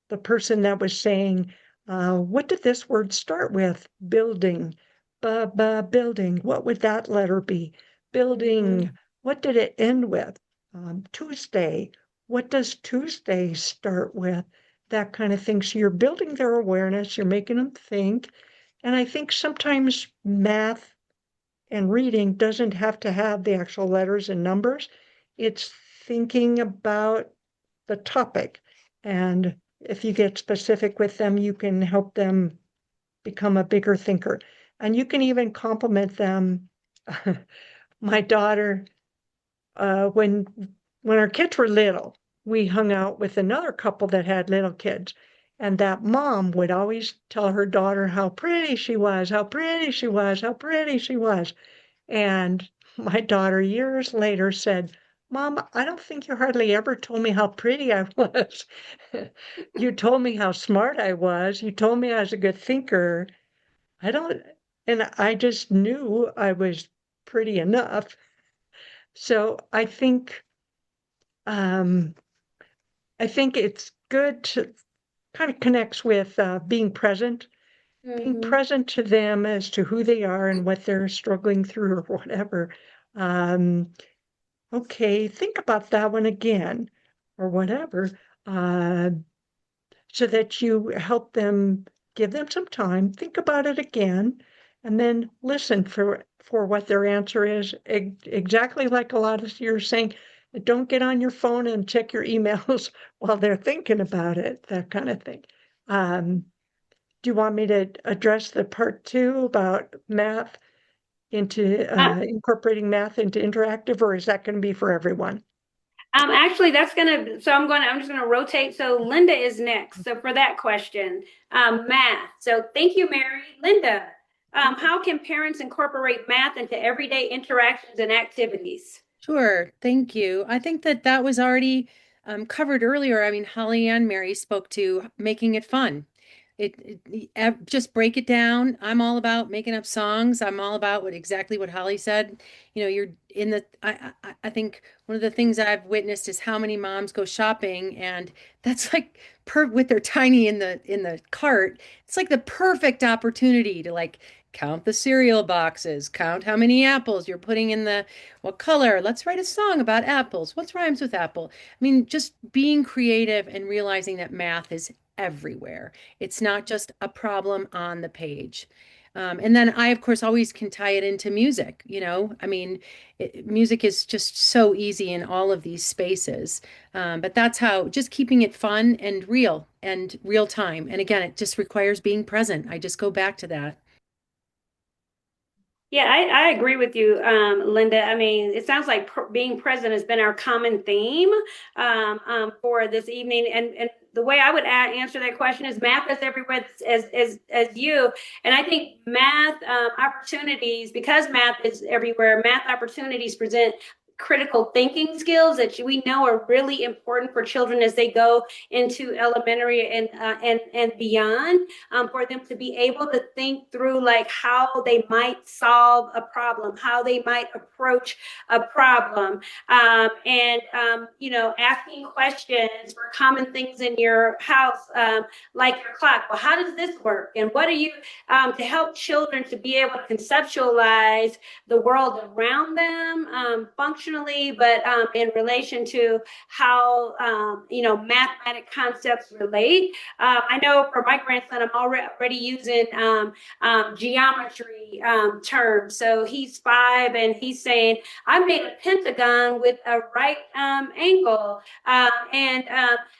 the person that was saying, what did this word start with? Building, building. What would that letter be? Mhm. Building. What did it end with? Tuesday. What does Tuesday start with? That kind of thing. So you're building their awareness, you're making them think. And I think sometimes math and reading doesn't have to have the actual letters and numbers. It's thinking about the topic. And if you get specific with them, you can help them become a bigger thinker. And you can even compliment them. My daughter, when our kids were little, we hung out with another couple that had little kids. And that mom would always tell her daughter how pretty she was, how pretty she was, how pretty she was. And my daughter years later said, Mom, I don't think you hardly ever told me how pretty I was. You told me how smart I was. You told me I was a good thinker. I don't, and I just knew I was pretty enough. So um, I think it's good to kind of connects with being Mhm. present to them as to who they are and what they're struggling through or whatever. Um, Okay, think about that one again, or whatever, uh, so that you help them, give them some time, think about it again, and then listen for what their answer is. Exactly like a lot of you're saying, don't get on your phone and check your emails while they're thinking about it, that kind of thing. Um, do you want me to address the part two about math into Uh, incorporating math into interactive, or is that going to be for everyone? Actually, I'm just gonna rotate. So Linda is next. So for that question, math. So thank you, Mary. Linda, how can parents incorporate math into everyday interactions and activities? Sure, thank you. I think that that was already covered earlier. I mean, Holly and Mary spoke to making it fun. Just break it down. I'm all about making up songs. I'm all about exactly what Holly said. You're in the. I think one of the things I've witnessed is how many moms go shopping, and that's like with their tiny in the cart. It's like the perfect opportunity to like count the cereal boxes, count how many apples you're putting in the what color? Let's write a song about apples. What rhymes with apple? I mean, just being creative and realizing that math is everywhere. It's not just a problem on the page. And then I, of course, always can tie it into music. I mean, music is just so easy in all of these spaces. But that's how just keeping it fun and real time. And again, it just requires being present. I just go back to that. Yeah, I agree with you, Linda. I mean, it sounds like being present has been our common theme for this evening. And the way I would answer that question is math is everywhere as you. And I think math opportunities, because math is everywhere, math opportunities critical thinking skills that we know are really important for children as they go into elementary and beyond, for them to be able to think through like how they might solve a problem, how they might approach a problem, asking questions for common things in your house, like your clock. Well, how does this work? And what are you, to help children to be able to conceptualize the world around them, functionally, but in relation to how mathematic concepts relate. I know for my grandson, I'm already using geometry terms. So he's 5, and he's saying, I made a pentagon with a right angle.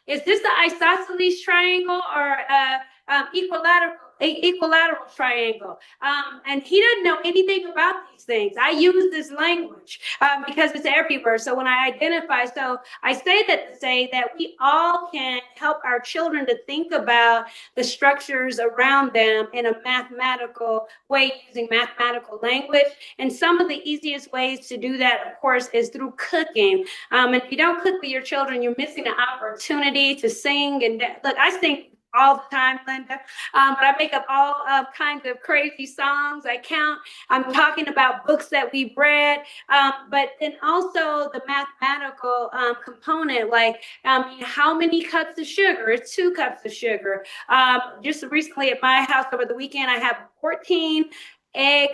Is this the isosceles triangle or equilateral triangle? And he doesn't know anything about these things. I use this language because it's everywhere. So when I identify, so I say that to say that we all can help our children to think about the structures around them in a mathematical way, using mathematical language. And some of the easiest ways to do that, of course, is through cooking. And if you don't cook with your children, you're missing an opportunity to sing. And look, I sing all the time, Linda. But I make up all kinds of crazy songs. I'm talking about books that we've read, but then also the mathematical component, like how many cups of sugar? It's 2 cups of sugar. Just recently at my house over the weekend, I have 14 egg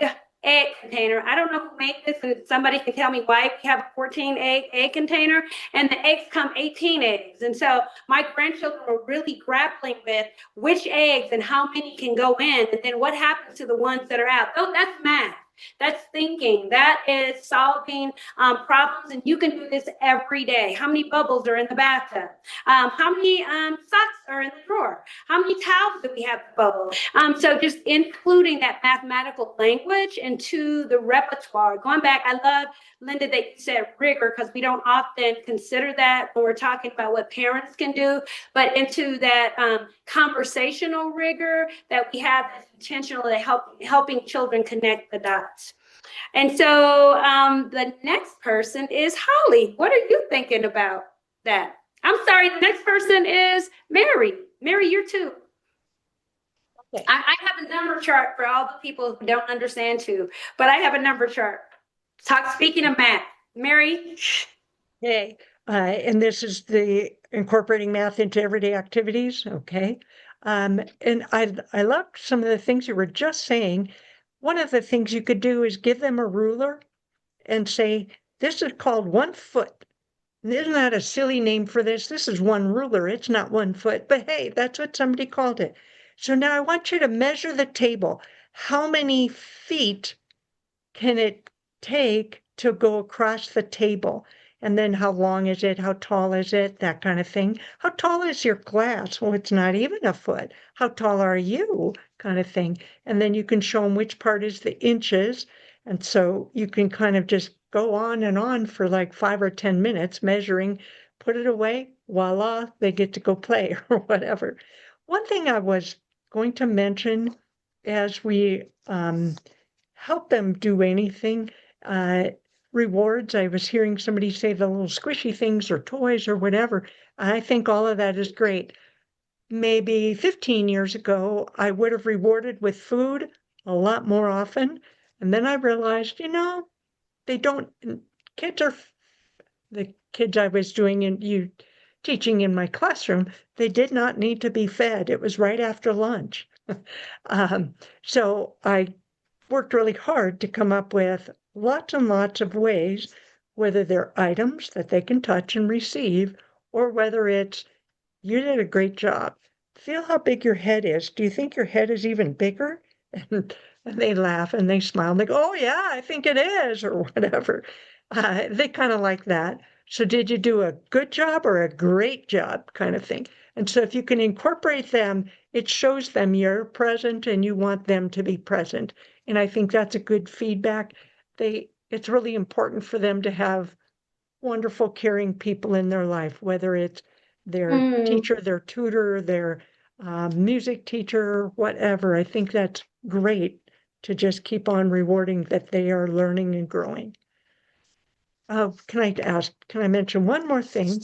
container. I don't know who made this, and somebody can tell me why we have a 14 egg container, and the eggs come 18 eggs. And so my grandchildren were really grappling with which eggs and how many can go in, and then what happens to the ones that are out. Oh, that's math. That's thinking. That is solving problems, and you can do this every day. How many bubbles are in the bathtub? How many socks are in the drawer? How many towels do we have to bubble? So just including that mathematical language into the repertoire. Going back, I love, Linda, that you said rigor, because we don't often consider that when we're talking about what parents can do, but into that conversational rigor that we have that's intentionally helping children connect the dots. And so the next person is Holly. What are you thinking about that? I'm sorry, the next person is Mary. Mary, you're 2. Okay. I have a number chart for all the people who don't understand too, but I have a number chart. Speaking of math, Mary. Hey, and this is the incorporating math into everyday activities. Okay. And I loved some of the things you were just saying. One of the things you could do is give them a ruler and say, this is called 1 foot. Isn't that a silly name for this? This is 1 ruler. It's not 1 foot, but hey, that's what somebody called it. So now I want you to measure the table. How many feet can it take to go across the table? And then how long is it? How tall is it? That kind of thing. How tall is your glass? Well, it's not even a foot. How tall are you? Kind of thing. And then you can show them which part is the inches. And so you can kind of just go on and on for like 5 or 10 minutes measuring, put it away, voila, they get to go play or whatever. One thing I was going to mention as we help them do anything, rewards. I was hearing somebody say the little squishy things or toys or whatever. I think all of that is great. Maybe 15 years ago, I would have rewarded with food a lot more often. And then I realized, they don't, the kids I was teaching in my classroom, they did not need to be fed. It was right after lunch. So I worked really hard to come up with lots and lots of ways, whether they're items that they can touch and receive, or whether it's, you did a great job. Feel how big your head is. Do you think your head is even bigger? And they laugh and they smile and they go, oh, yeah, I think it is, or whatever. They kind of like that. So did you do a good job or a great job kind of thing? And so if you can incorporate them, it shows them you're present and you want them to be present. And I think that's a good feedback. It's really important for them to have wonderful, caring people in their life, whether it's their teacher, their tutor, their music teacher, whatever. I think that's great to just keep on rewarding that they are learning and growing. Can I mention one more thing?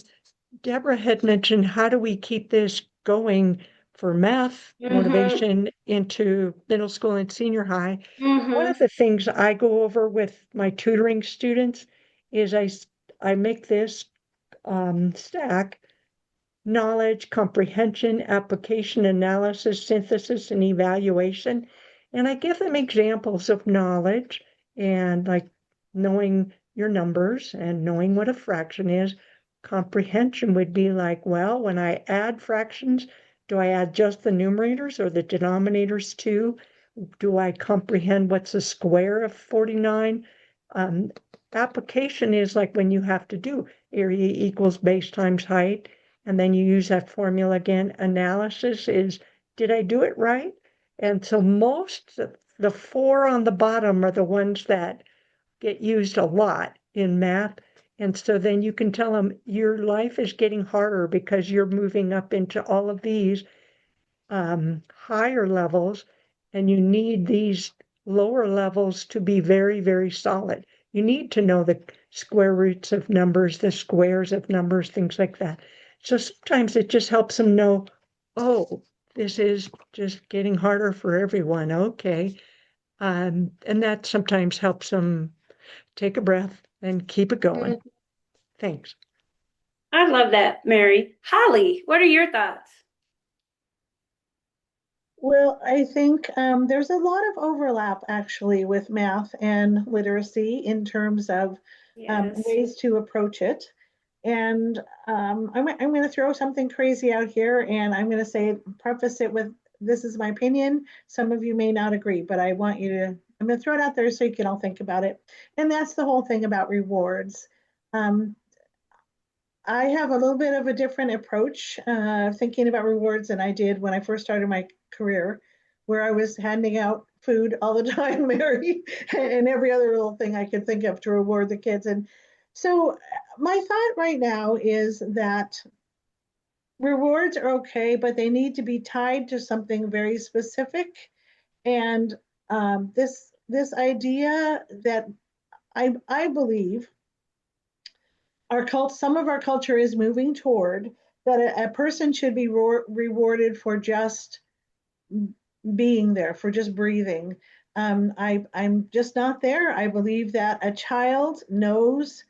Deborah had mentioned, how do we keep this going for math Mm-hmm. motivation into middle school and senior high? One of Mm-hmm. the things I go over with my tutoring students is I make this stack: knowledge, comprehension, application, analysis, synthesis, and evaluation. And I give them examples of knowledge and like knowing your numbers and knowing what a fraction is. Comprehension would be like, well, when I add fractions, do I add just the numerators or the denominators too? Do I comprehend what's the square of 49? Um, Application is like when you have to do area equals base times height, and then you use that formula again. Analysis is, did I do it right? And so the four on the bottom are the ones that get used a lot in math. And so then you can tell them your life is getting harder because you're moving up into all of these higher levels, and you need these lower levels to be very, very solid. You need to know the square roots of numbers, the squares of numbers, things like that. So sometimes it just helps them know, oh, this is just getting harder for everyone. Okay. And that sometimes helps them take a breath and keep it going. Thanks. I love that, Mary. Holly, what are your thoughts? Well, I think there's a lot of overlap actually with math and literacy in terms of Yes. ways to approach it. And I'm going to throw something crazy out here, and I'm going to say, preface it with, this is my opinion. Some of you may not agree, but I want you to, I'm going to throw it out there so you can all think about it. And that's the whole thing about rewards. Um, I have a little bit of a different approach thinking about rewards than I did when I first started my career, where I was handing out food all the time, Mary, and every other little thing I could think of to reward the kids. And so, my thought right now is that rewards are okay, but they need to be tied to something very specific. And this idea that I believe some of our culture is moving toward that a person should be rewarded for just being there, for just breathing. I'm just not there. I believe that a child knows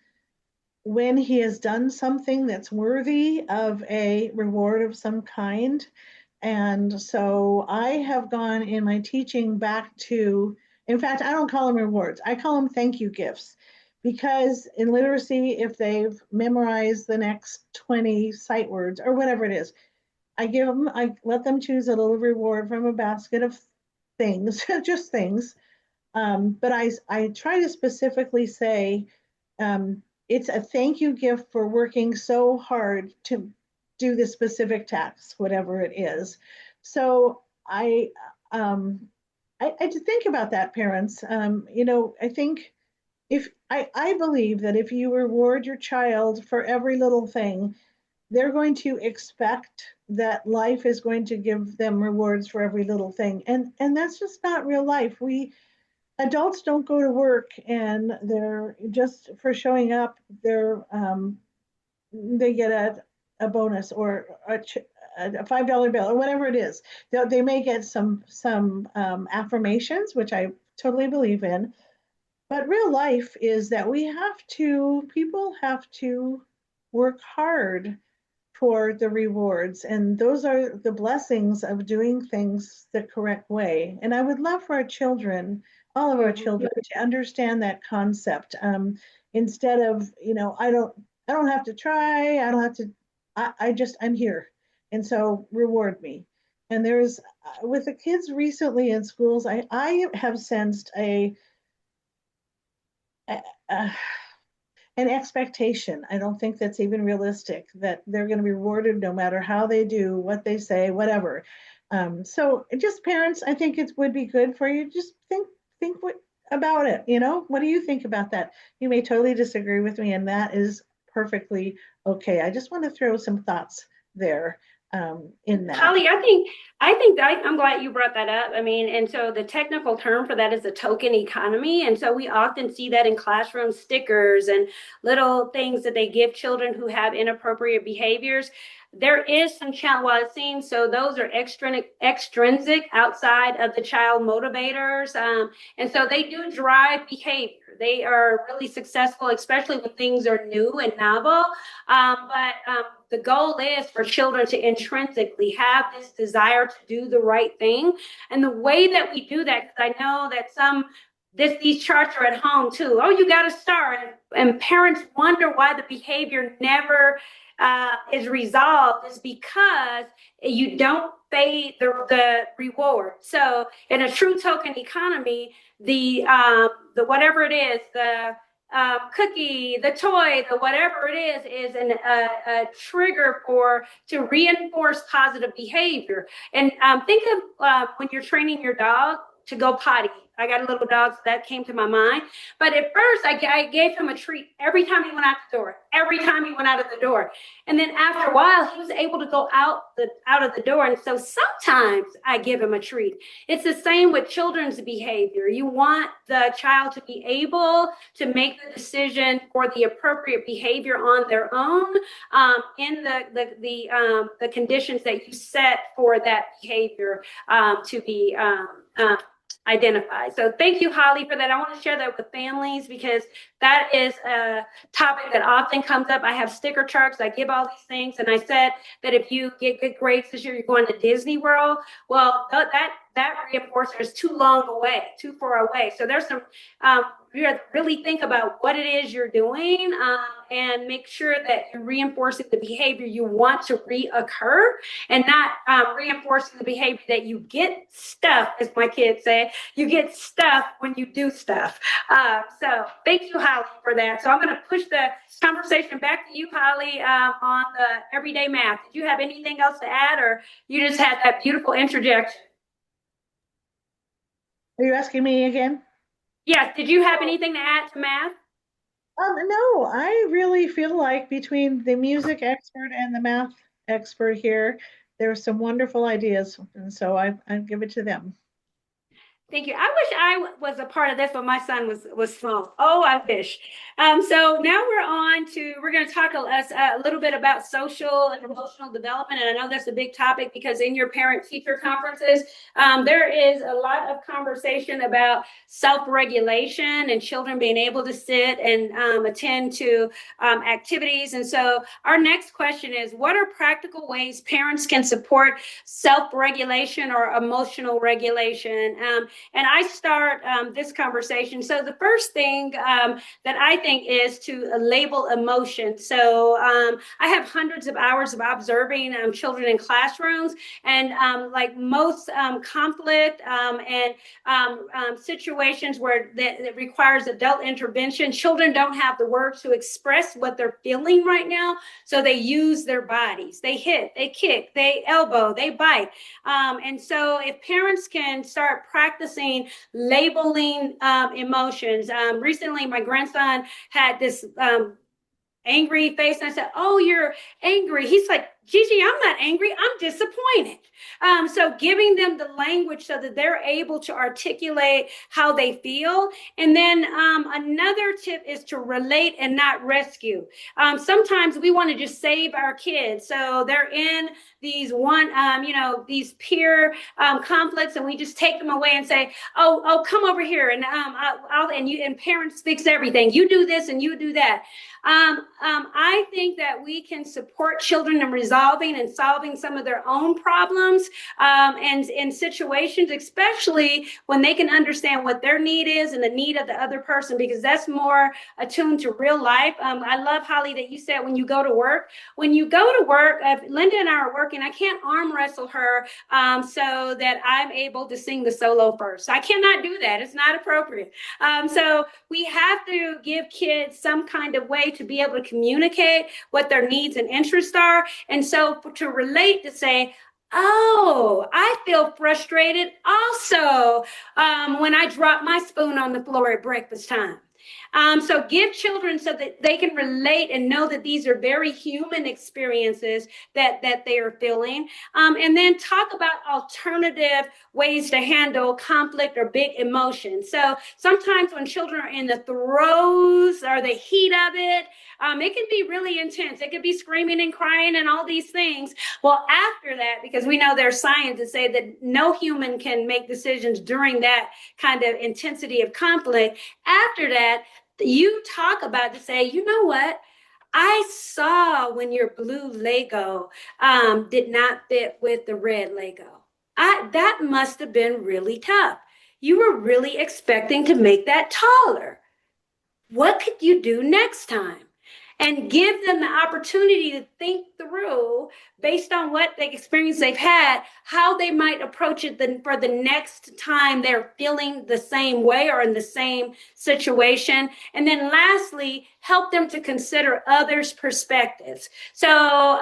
when he has done something that's worthy of a reward of some kind. And so I have gone in my teaching back to, in fact, I don't call them rewards, I call them thank you gifts. Because in literacy, if they've memorized the next 20 sight words or whatever it is, I let them choose a little reward from a basket of things, just things. But I try to specifically say, it's a thank you gift for working so hard to do the specific task, whatever it is. So I to think about that, parents. I think if I believe that if you reward your child for every little thing, they're going to expect that life is going to give them rewards for every little thing, and that's just not real life. We adults don't go to work and they're just for showing up, they get a bonus or a $5 bill or whatever it is. They may get some affirmations, which I totally believe in, but real life is that people have to work hard for the rewards. And those are the blessings of doing things the correct way. And I would love for our children, all of our Mhm. children, to understand that concept. Instead of, I don't have to try, I don't have to, I'm here. And so reward me. And there's, with the kids recently in schools, I have sensed a, a an expectation. I don't think that's even realistic that they're going to be rewarded no matter how they do, what they say, whatever. So just parents, I think it would be good for you. Just think about it. What do you think about that? You may totally disagree with me, and that is perfectly okay. I just want to throw some thoughts there in that. Holly, I think I'm glad you brought that up. I mean, and so the technical term for that is the token economy. And so we often see that in classroom stickers and little things that they give children who have inappropriate behaviors. There is some challenge, well, it seems so those are extrinsic outside of the child motivators. And so they do drive behavior. They are really successful, especially when things are new and novel. But the goal is for children to intrinsically have this desire to do the right thing. And the way that we do that, because I know that these charts are at home too. Oh, you got a star. And parents wonder why the behavior never is resolved, is because you don't pay the reward. So in a true token economy, the whatever it is, the cookie, the toy, the whatever it is a trigger to reinforce positive behavior. And think of when you're training your dog to go potty. I got a little dog, so that came to my mind. But at first, I gave him a treat every time he went out the door. Every time he went out of the door, and then after a while, he was able to go out of the door. And so sometimes I give him a treat. It's the same with children's behavior. You want the child to be able to make the decision for the appropriate behavior on their own in the conditions that you set for that behavior to be identified. So thank you, Holly, for that. I want to share that with families because that is a topic that often comes up. I have sticker charts. I give all these things. And I said that if you get good grades this year, you're going to Disney World. Well, that reinforcer is too long away, too far away. So there's some, you have to really think about what it is you're doing and make sure that you're reinforcing the behavior you want to reoccur and not reinforcing the behavior that you get stuff, as my kids say, you get stuff when you do stuff. So thank you, Holly, for that. So I'm going to push the conversation back to you, Holly, on the everyday math. Did you have anything else to add, or you just had that beautiful interjection? Are you asking me again? Yes. Did you have anything to add to math? No, I really feel like between the music expert and the math expert here, there's some wonderful ideas, and so I give it to them. Thank you. I wish I was a part of this when my son was small. Oh, I wish. So now we're going to talk a little bit about social and emotional development. And I know that's a big topic because in your parent-teacher conferences, there is a lot of conversation about self-regulation and children being able to sit and attend to activities. And so our next question is, what are practical ways parents can support self-regulation or emotional regulation? And I start this conversation. So the first thing that I think is to label emotion. So I have hundreds of hours of observing children in classrooms, and like most conflict and situations where that requires adult intervention, children don't have the words to express what they're feeling right now. So they use their bodies. They hit, they kick, they elbow, they bite. And so if parents can start practicing labeling emotions. Recently, my grandson had this angry face, and I said, "Oh, you're angry." He's like, "Gigi, I'm not angry. I'm disappointed." So giving them the language so that they're able to articulate how they feel. And then another tip is to relate and not rescue. Sometimes we want to just save our kids, so they're in these these peer conflicts, and we just take them away and say, "Oh, come over here," and and parents fix everything. You do this and you do that. I think that we can support children in resolving and solving some of their own problems and in situations, especially when they can understand what their need is and the need of the other person, because that's more attuned to real life. I love, Holly, that you said when you go to work, if Linda and I are working, I can't arm wrestle her so that I'm able to sing the solo first. I cannot do that. It's not appropriate. So we have to give kids some kind of way to be able to communicate what their needs and interests are. And so to relate, to say, "Oh, I feel frustrated also when I drop my spoon on the floor at breakfast time." So give children so that they can relate and know that these are very human experiences that they are feeling. And then talk about alternative ways to handle conflict or big emotions. So sometimes when children are in the throes or the heat of it, it can be really intense. It could be screaming and crying and all these things. Well, after that, because we know there's science to say that no human can make decisions during that kind of intensity of conflict. After that, you talk about to say, you know what? I saw when your blue Lego did not fit with the red Lego. That must have been really tough. You were really expecting to make that taller. What could you do next time? And give them the opportunity to think through, based on what the experience they've had, how they might approach it for the next time they're feeling the same way or in the same situation. And then lastly, help them to consider others' perspectives. So,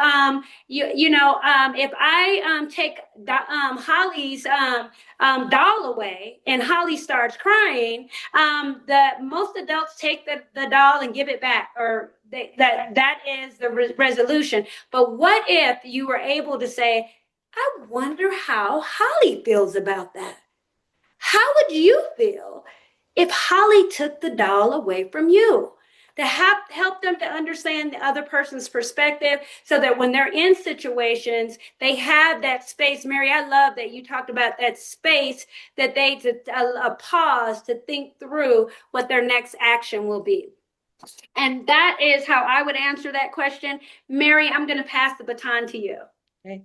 if I take Holly's doll away and Holly starts crying, the most adults take the doll and give it back, or that is the resolution. But what if you were able to say, I wonder how Holly feels about that? How would you feel if Holly took the doll away from you? To help them to understand the other person's perspective, so that when they're in situations, they have that space. Mary, I love that you talked about that space, that they a pause to think through what their next action will be. And that is how I would answer that question. Mary, I'm going to pass the baton to you. Okay.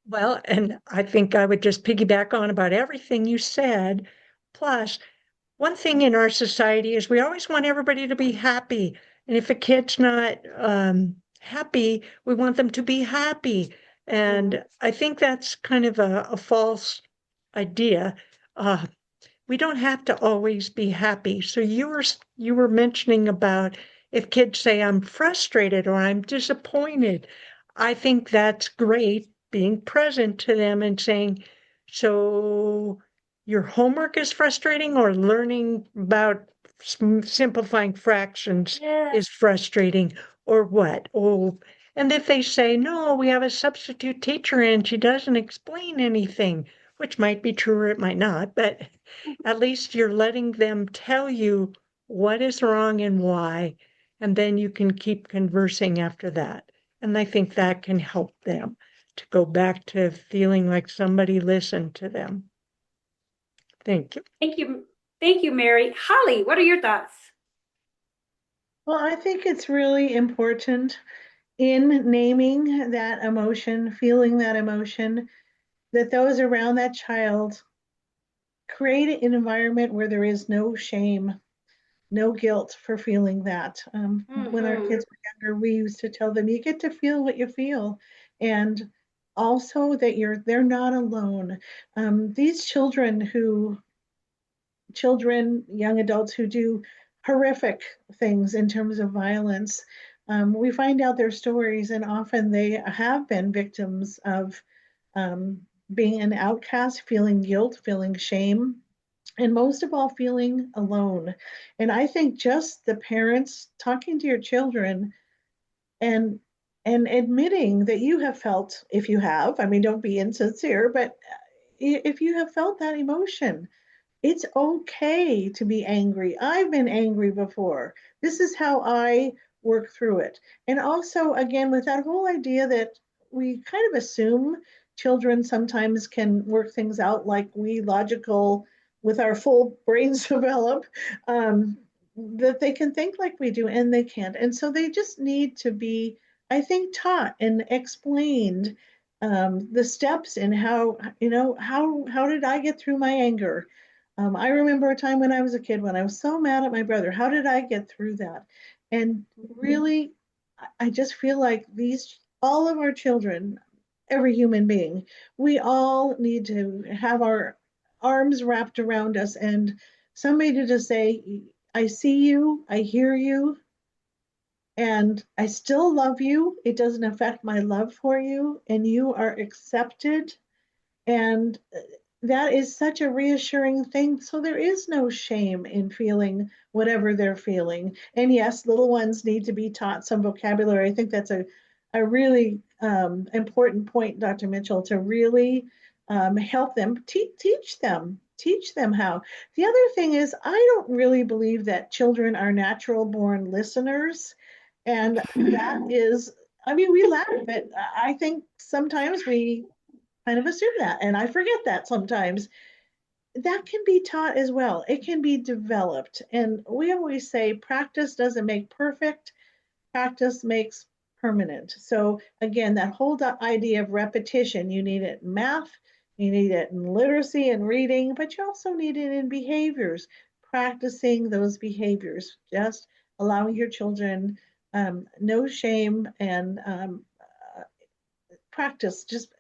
Well, and I think I would just piggyback on about everything you said. Plus, one thing in our society is we always want everybody to be happy. And if a kid's not happy, we want them to be happy. And I think that's kind of a false idea. Uh, we don't have to always be happy. So you were mentioning about if kids say I'm frustrated or I'm disappointed. I think that's great, being present to them and saying, so your homework is frustrating, or learning about simplifying fractions is frustrating, or what? Oh, and if they say, no, we have a substitute teacher and she doesn't explain anything, which might be true or it might not, but at least you're letting them tell you what is wrong and why, and then you can keep conversing after that. And I think that can help them to go back to feeling like somebody listened to them. Thank you. Thank you. Thank you, Mary. Holly, what are your thoughts? Well, I think it's really important in naming that emotion, feeling that emotion, that those around that child create an environment where there is no shame, no guilt for feeling that. When our kids were younger, we used to tell them, you get to feel what you feel. And also that they're not alone. These children, young adults who do horrific things in terms of violence, we find out their stories, and often they have been victims of being an outcast, feeling guilt, feeling shame, and most of all, feeling alone. And I think just the parents talking to your children and admitting that you have felt, if you have, I mean, don't be insincere, but if you have felt that emotion, it's okay to be angry. I've been angry before. This is how I work through it. And also, again, with that whole idea that we kind of assume children sometimes can work things out like we logical, with our full brains develop, that they can think like we do, and they can't. And so they just need to be, I think, taught and explained the steps and how, how did I get through my anger? I remember a time when I was a kid when I was so mad at my brother. How did I get through that? And really, I just feel like all of our children, every human being, we all need to have our arms wrapped around us and somebody to just say, I see you, I hear you, and I still love you. It doesn't affect my love for you, and you are accepted. And that is such a reassuring thing. So there is no shame in feeling whatever they're feeling. And yes, little ones need to be taught some vocabulary. I think that's a really important point, Dr. Mitchell, to really help them, teach them how. The other thing is, I don't really believe that children are natural born listeners. And that is, I mean, we laugh, but I think sometimes we kind of assume that. And I forget that sometimes. That can be taught as well. It can be developed. And we always say practice doesn't make perfect, practice makes permanent. So, again, that whole idea of repetition, you need it in math, you need it in literacy and reading, but you also need it in behaviors, practicing those behaviors, just allowing your children no shame and practice just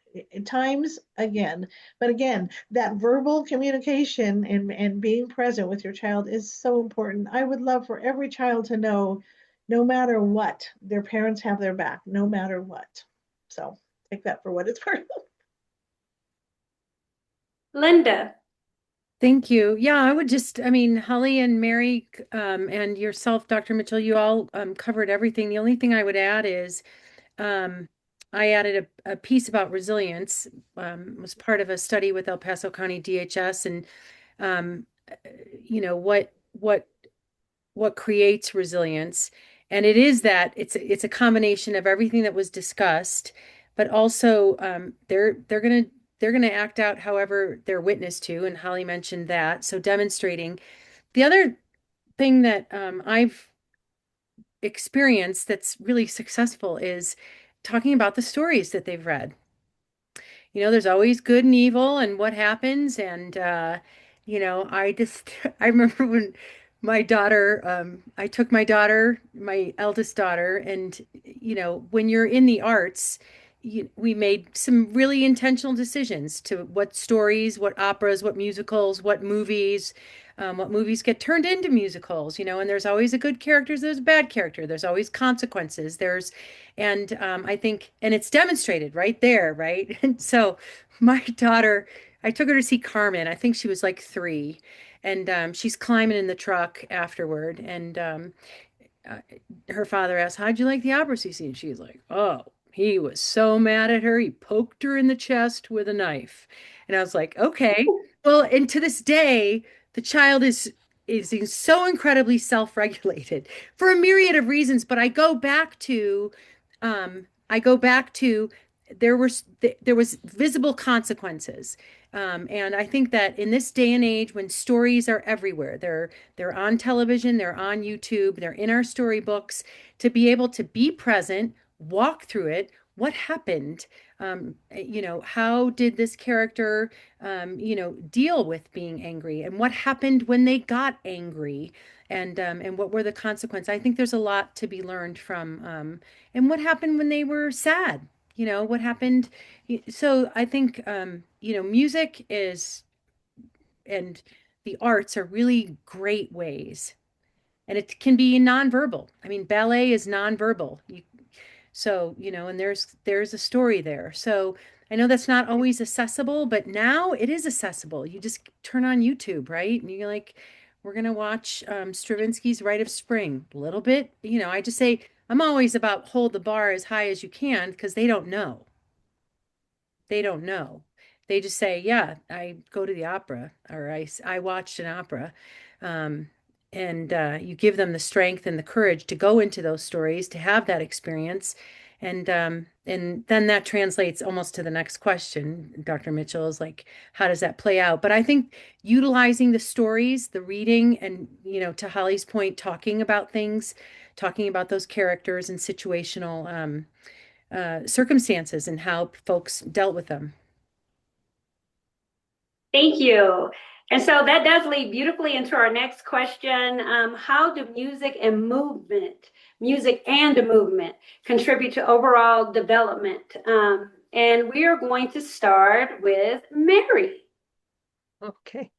times again. But again, that verbal communication and being present with your child is so important. I would love for every child to know no matter what, their parents have their back, no matter what. So take that for what it's worth. Linda. Thank you. Yeah, I would just, I mean, Holly and Mary, and yourself, Dr. Mitchell, you all covered everything. The only thing I would add is um, I added a piece about resilience, was part of a study with El Paso County DHS, and um, you know, what creates resilience. And it is that it's a combination of everything that was discussed, but also they're gonna act out however they're witnessed to, and Holly mentioned that. So demonstrating. The other thing that I've experienced that's really successful is talking about the stories that they've read. There's always good and evil and what happens. And, I just, I remember when my daughter, I took my daughter, my eldest daughter, and, when you're in the arts, we made some really intentional decisions to what stories, what operas, what musicals, what movies get turned into musicals, and there's always a good character, there's a bad character, there's always consequences, and I think, and it's demonstrated right there, right? And so my daughter, I took her to see Carmen. I think she was like 3, and she's climbing in the truck afterward, and uh, her father asked, "How'd you like the opera, Cece?" And she's like, "Oh, he was so mad at her. He poked her in the chest with a knife." And I was like, "Okay." Well, and to this day, the child is so incredibly self-regulated for a myriad of reasons. But I go back to there was visible consequences. And I think that in this day and age, when stories are everywhere, they're on television, they're on YouTube, they're in our storybooks, to be able to be present, walk through it. What happened? How did this character, deal with being angry, and what happened when they got angry, and what were the consequences? I think there's a lot to be learned from, and what happened when they were sad. What happened. So I think, music is, and the arts are really great ways. And it can be nonverbal. I mean, ballet is nonverbal. And there's a story there. So I know that's not always accessible, but now it is accessible. You just turn on YouTube, right? And you're like, we're gonna watch Stravinsky's Rite of Spring a little bit. I just say I'm always about hold the bar as high as you can, because they don't know. They don't know. They just say, yeah, I go to the opera, or I watched an opera. Um, and you give them the strength and the courage to go into those stories, to have that experience. And then that translates almost to the next question, Dr. Mitchell, is like, how does that play out? But I think utilizing the stories, the reading, and, to Holly's point, talking about things, talking about those characters and situational circumstances and how folks dealt with them. Thank you. And so that does lead beautifully into our next question. How do music and movement contribute to overall development? And we are going to start with Mary. Okay.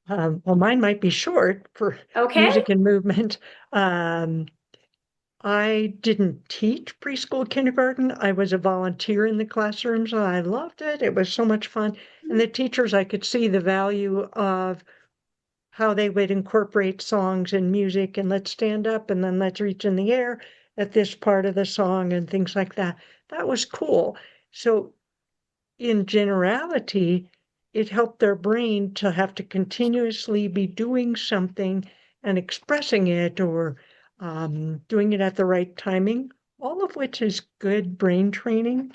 Well, mine might be short for Okay. music and movement. I didn't teach preschool kindergarten. I was a volunteer in the classrooms and I loved it. It was so much fun. And the teachers, I could see the value of how they would incorporate songs and music and let's stand up and then let's reach in the air at this part of the song and things like that. That was cool. So in generality, it helped their brain to have to continuously be doing something and expressing it or doing it at the right timing, all of which is good brain training.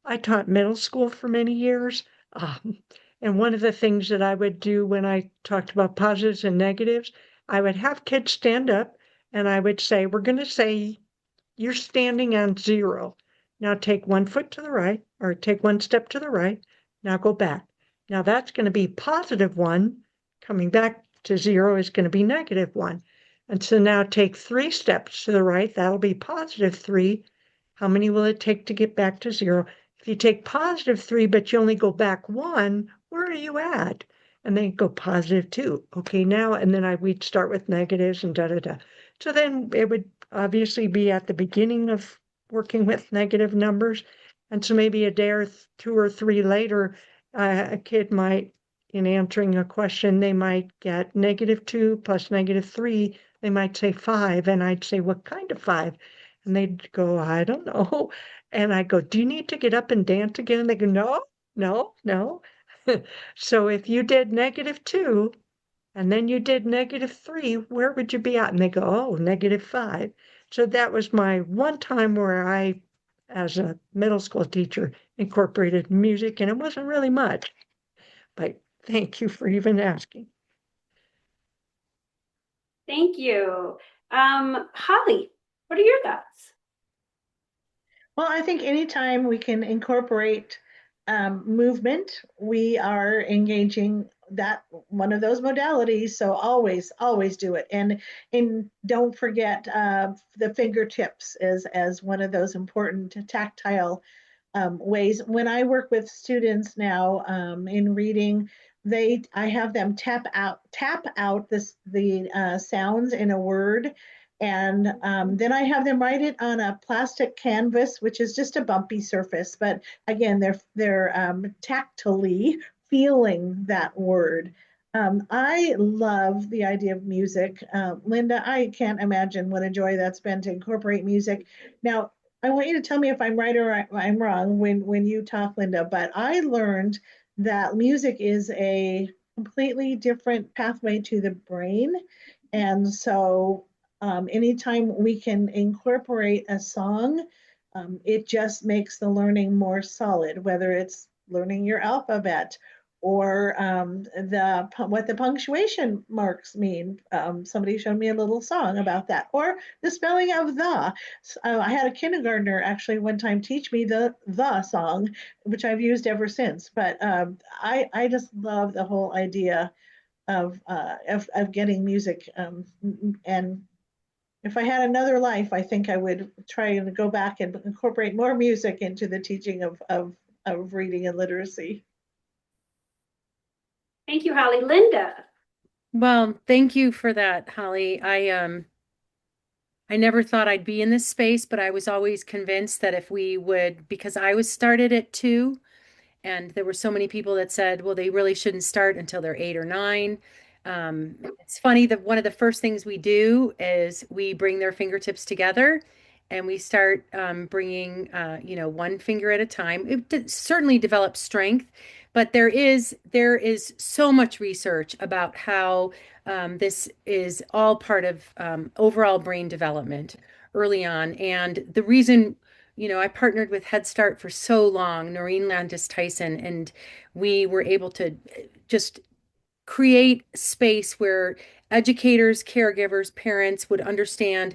I taught middle school for many years. And one of the things that I would do when I talked about positives and negatives, I would have kids stand up and I would say, we're going to say you're standing on 0. Now take 1 foot to the right or take 1 step to the right. Now go back. Now that's going to be +1. Coming back to 0 is going to be -1. And so now take 3 steps to the right. That'll be +3. How many will it take to get back to 0? If you take +3, but you only go back 1, where are you at? And then go +2. Okay, now, and then we'd start with negatives and da da da. So then it would obviously be at the beginning of working with negative numbers. And so maybe a day or 2 or 3 later, a kid might, in answering a question, they might get -2 plus -3. They might say 5. And I'd say, what kind of 5? And they'd go, I don't know. And I go, do you need to get up and dance again? And they go, no, no, no. So if you did -2 and then you did -3, where would you be at? And they go, oh, -5. So that was my one time where I, as a middle school teacher, incorporated music, and it wasn't really much. But thank you for even asking. Thank you. Holly, what are your thoughts? Well, I think anytime we can incorporate movement, we are engaging that one of those modalities. So always do it, and don't forget the fingertips as one of those important tactile ways. When I work with students now in reading, I have them tap out the sounds in a word, and then I have them write it on a plastic canvas, which is just a bumpy surface. But again, they're tactily feeling that word. I love the idea of music. Linda, I can't imagine what a joy that's been to incorporate music. Now, I want you to tell me if I'm right or I'm wrong when you talk, Linda, but I learned that music is a completely different pathway to the brain. And so anytime we can incorporate a song, it just makes the learning more solid, whether it's learning your alphabet or what the punctuation marks mean. Somebody showed me a little song about that, or the spelling of the. I had a kindergartner actually one time teach me the song, which I've used ever since. But I just love the whole idea of getting music. And if I had another life, I think I would try and go back and incorporate more music into the teaching of reading and literacy. Thank you, Holly. Linda. Well, thank you for that, Holly. I never thought I'd be in this space, but I was always convinced that if we would, because I was started at 2, and there were so many people that said, well, they really shouldn't start until they're 8 or 9. It's funny that one of the first things we do is we bring their fingertips together and we start bringing, one finger at a time. Certainly develops strength, but there is so much research about how this is all part of overall brain development early on. And the reason, I partnered with Head Start for so long, Noreen Landis Tyson, and we were able to just create space where educators, caregivers, parents would understand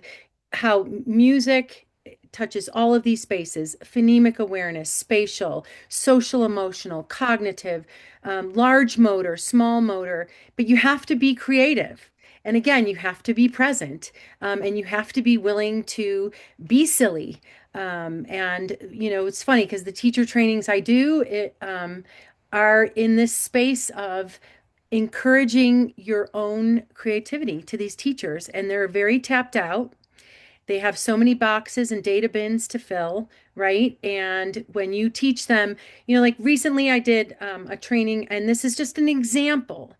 how music touches all of these spaces: phonemic awareness, spatial, social, emotional, cognitive, large motor, small motor. But you have to be creative. And again, you have to be present, and you have to be willing to be silly. And, it's funny because the teacher trainings I do are in this space of encouraging your own creativity to these teachers, and they're very tapped out. They have so many boxes and data bins to fill, right? And when you teach them, like recently I did a training, and this is just an example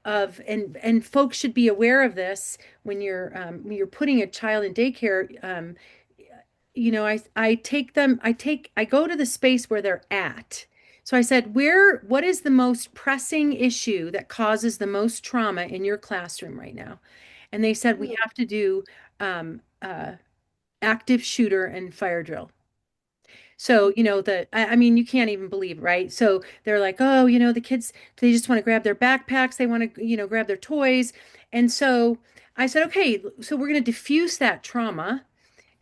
of, and folks should be aware of this when you're putting a child in daycare. I go to the space where they're at. So I said, what is the most pressing issue that causes the most trauma in your classroom right now? And they said, we have to do um, uh, active shooter and fire drill. So, I mean, you can't even believe, right? So they're like, oh, the kids, they just want to grab their backpacks. They want to, grab their toys. And so I said, okay, so we're going to diffuse that trauma,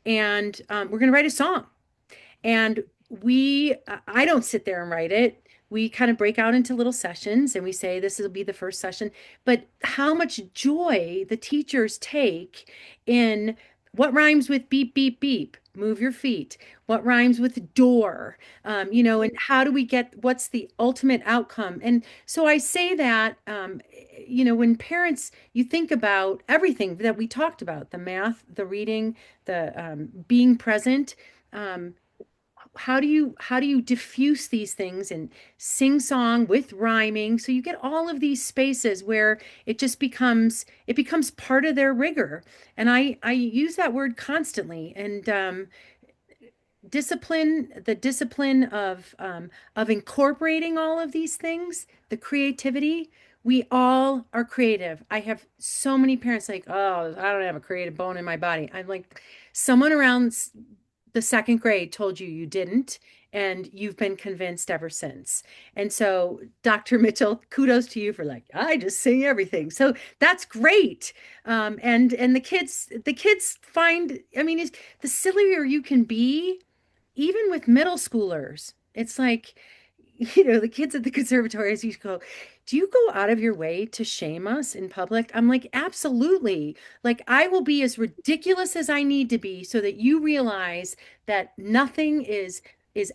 and we're going to write a song. And I don't sit there and write it. We kind of break out into little sessions and we say, this will be the first session. But how much joy the teachers take in what rhymes with beep, beep, beep, move your feet, what rhymes with door, and how do we what's the ultimate outcome? And so I say that, when parents, you think about everything that we talked about, the math, the reading, the being present. How do you diffuse these things and sing song with rhyming, so you get all of these spaces where it becomes part of their rigor. And I use that word constantly. And the discipline of incorporating all of these things, the creativity. We all are creative. I have so many parents like, oh, I don't have a creative bone in my body. I'm like, someone around the second grade told you didn't, and you've been convinced ever since. And so, Dr. Mitchell, kudos to you for like, I just sing everything. So that's great. And the kids find, I mean, the sillier you can be, even with middle schoolers. It's like, the kids at the conservatories used to go, do you go out of your way to shame us in public? I'm like, absolutely. Like, I will be as ridiculous as I need to be so that you realize that nothing is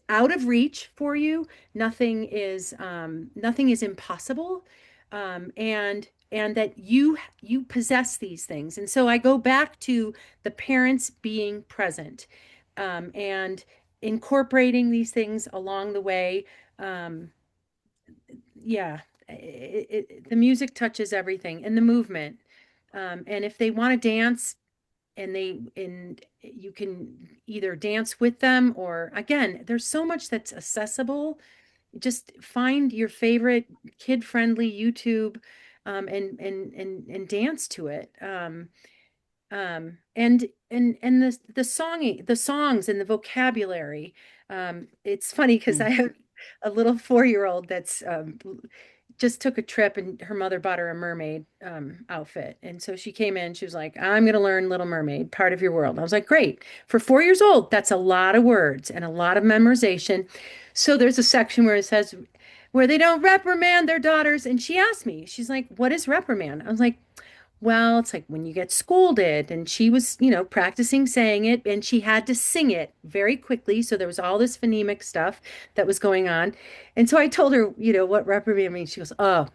out of reach for you. Nothing is impossible. And that you possess these things. And so I go back to the parents being present, and incorporating these things along the way. Um, yeah, the music touches everything, and the movement. And if they want to dance, and you can either dance with them, or again, there's so much that's accessible. Just find your favorite kid-friendly YouTube, and dance to it. And the songs and the vocabulary. It's funny because I have a little 4-year-old that's just took a trip, and her mother bought her a mermaid outfit. And so she came in, she was like, I'm going to learn Little Mermaid, part of your world. I was like, great. For 4 years old, that's a lot of words and a lot of memorization. So there's a section where it says, where they don't reprimand their daughters. And she asked me, she's like, what is reprimand? I was like, well, it's like when you get scolded. And she was, practicing saying it, and she had to sing it very quickly. So there was all this phonemic stuff that was going on. And so I told her, what reprimand means. She goes, oh,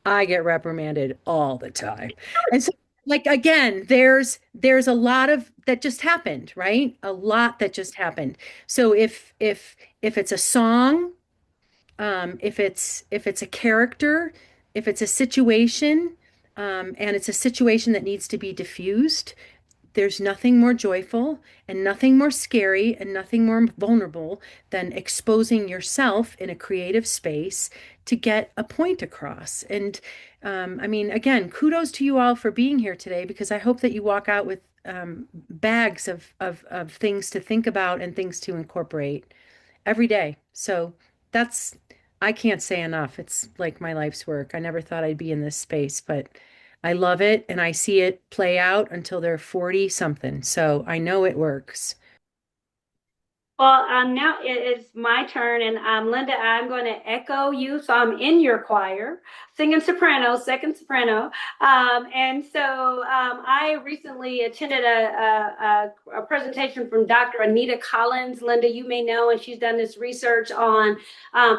I get reprimanded all the time. And so, like, again, there's a lot of that just happened, right? A lot that just happened. So if it's a song, if it's a character, if it's a situation, and it's a situation that needs to be diffused, there's nothing more joyful and nothing more scary and nothing more vulnerable than exposing yourself in a creative space to get a point across. And I mean, again, kudos to you all for being here today, because I hope that you walk out with bags of things to think about and things to incorporate every day. So that's, I can't say enough. It's like my life's work. I never thought I'd be in this space, but I love it, and I see it play out until they're 40 something. So I know it works. Well, now it's my turn, and Linda, I'm going to echo you. So I'm in your choir, singing soprano, second soprano. And so I recently attended a presentation from Dr. Anita Collins. Linda, you may know, and she's done this research on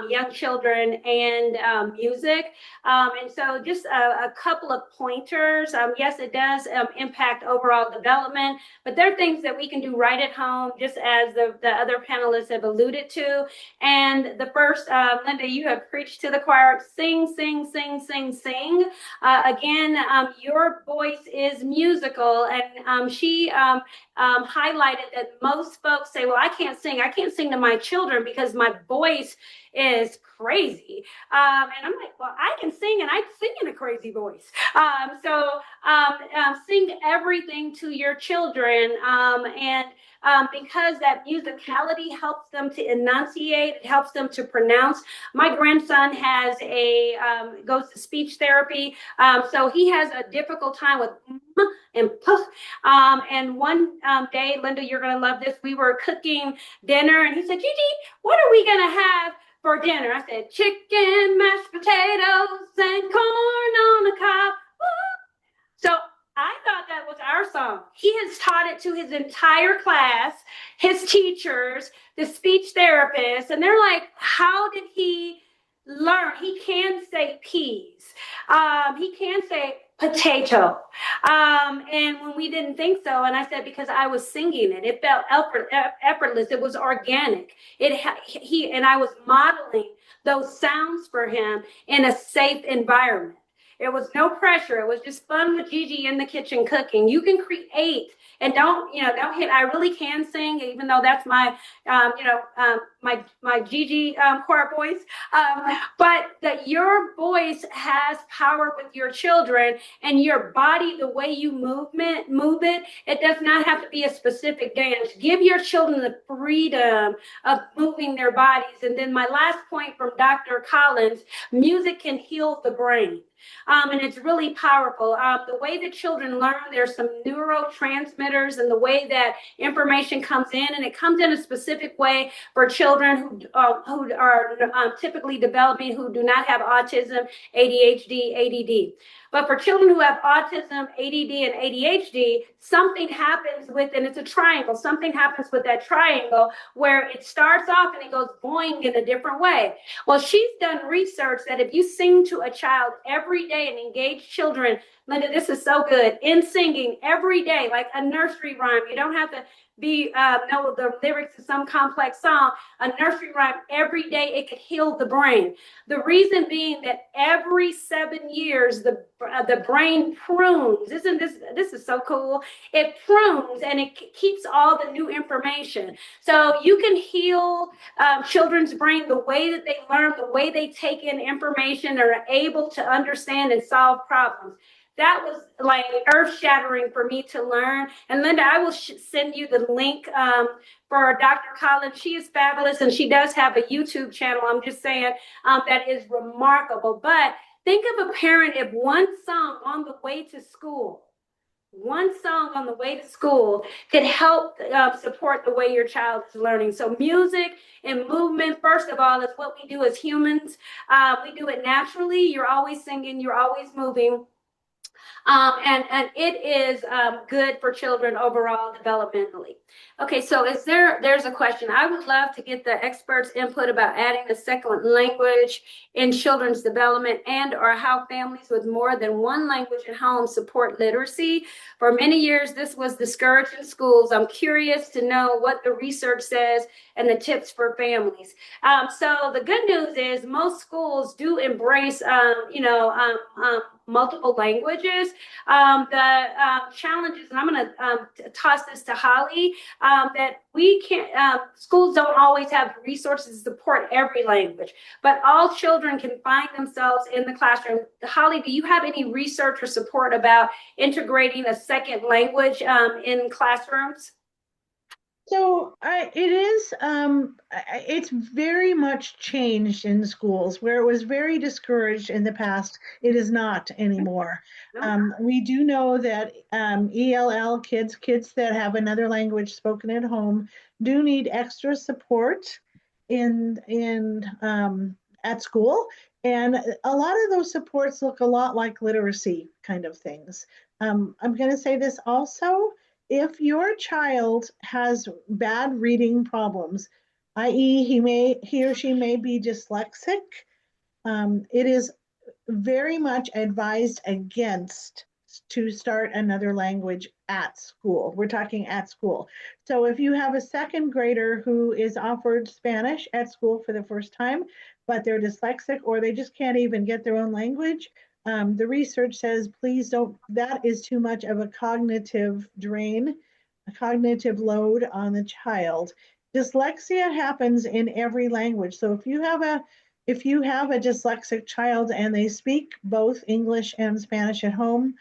young children and music. And so just a couple of pointers. Yes, it does impact overall development, but there are things that we can do right at home, just as the other panelists have alluded to. And the first, Linda, you have preached to the choir, sing, sing, sing, sing, sing. Again, your voice is musical. And she highlighted that most folks say, well, I can't sing. I can't sing to my children because my voice is crazy. And I'm like, well, I can sing, and I sing in a crazy voice. Sing everything to your children. Because that musicality helps them to enunciate, it helps them to pronounce. My grandson has goes to speech therapy. So he has a difficult time with and puh. And one day, Linda, you're going to love this. We were cooking dinner, and he said, Gigi, what are we going to have for dinner? I said, chicken, mashed potatoes, and corn on the cob. So I thought that was our song. He has taught it to his entire class, his teachers, the speech therapists, and they're like, how did he learn? He can say peas. He can say potato. And when we didn't think so, and I said, because I was singing it, it felt effortless. It was organic. And I was modeling those sounds for him in a safe environment. It was no pressure. It was just fun with Gigi in the kitchen cooking. You can create, and don't hit. I really can sing, even though that's my, my Gigi choir voice. But that your voice has power with your children, and your body, the way you move it. It does not have to be a specific dance. Give your children the freedom of moving their bodies. And then my last point from Dr. Collins: music can heal the brain. And it's really powerful. The way that children learn, there's some neurotransmitters, and the way that information comes in, and it comes in a specific way for children who are typically developing, who do not have autism, ADHD, ADD. But for children who have autism, ADD, and ADHD, something happens with, and it's a triangle, something happens with that triangle where it starts off and it goes boing in a different way. Well, she's done research that if you sing to a child every day and engage children, Linda, this is so good, in singing every day, like a nursery rhyme. You don't have to know the lyrics to some complex song. A nursery rhyme every day, it could heal the brain. The reason being that every 7 years the brain prunes. Isn't this is so cool? It prunes, and it keeps all the new information. So you can heal children's brain, the way that they learn, the way they take in information, are able to understand and solve problems. That was like earth-shattering for me to learn. And Linda, I will send you the link for Dr. Collins. She is fabulous, and she does have a YouTube channel, I'm just saying, that is remarkable. But think of a parent, if one song on the way to school, could help support the way your child is learning. So music and movement, first of all, is what we do as humans. We do it naturally. You're always singing, you're always moving. And it is good for children overall developmentally. Okay, so there's a question. I would love to get the experts' input about adding a second language in children's development, and or how families with more than one language at home support literacy. For many years, this was discouraged in schools. I'm curious to know what the research says and the tips for families. So the good news is most schools do embrace, multiple languages. The challenges, and I'm going to toss this to Holly, that we can't, schools don't always have the resources to support every language, but all children can find themselves in the classroom. Holly, do you have any research or support about integrating a second language in classrooms? So it is, it's very much changed in schools where it was very discouraged in the past. It is not anymore. No? We do know that ELL kids that have another language spoken at home, do need extra support in at school. And a lot of those supports look a lot like literacy kind of things. I'm going to say this also, if your child has bad reading problems, i.e., he or she may be dyslexic, it is very much advised against to start another language at school. We're talking at school. So if you have a second grader who is offered Spanish at school for the first time, but they're dyslexic or they just can't even get their own language, the research says please don't, that is too much of a cognitive drain, a cognitive load on the child. Dyslexia happens in every language. So if you have a dyslexic child and they speak both English and Spanish at home,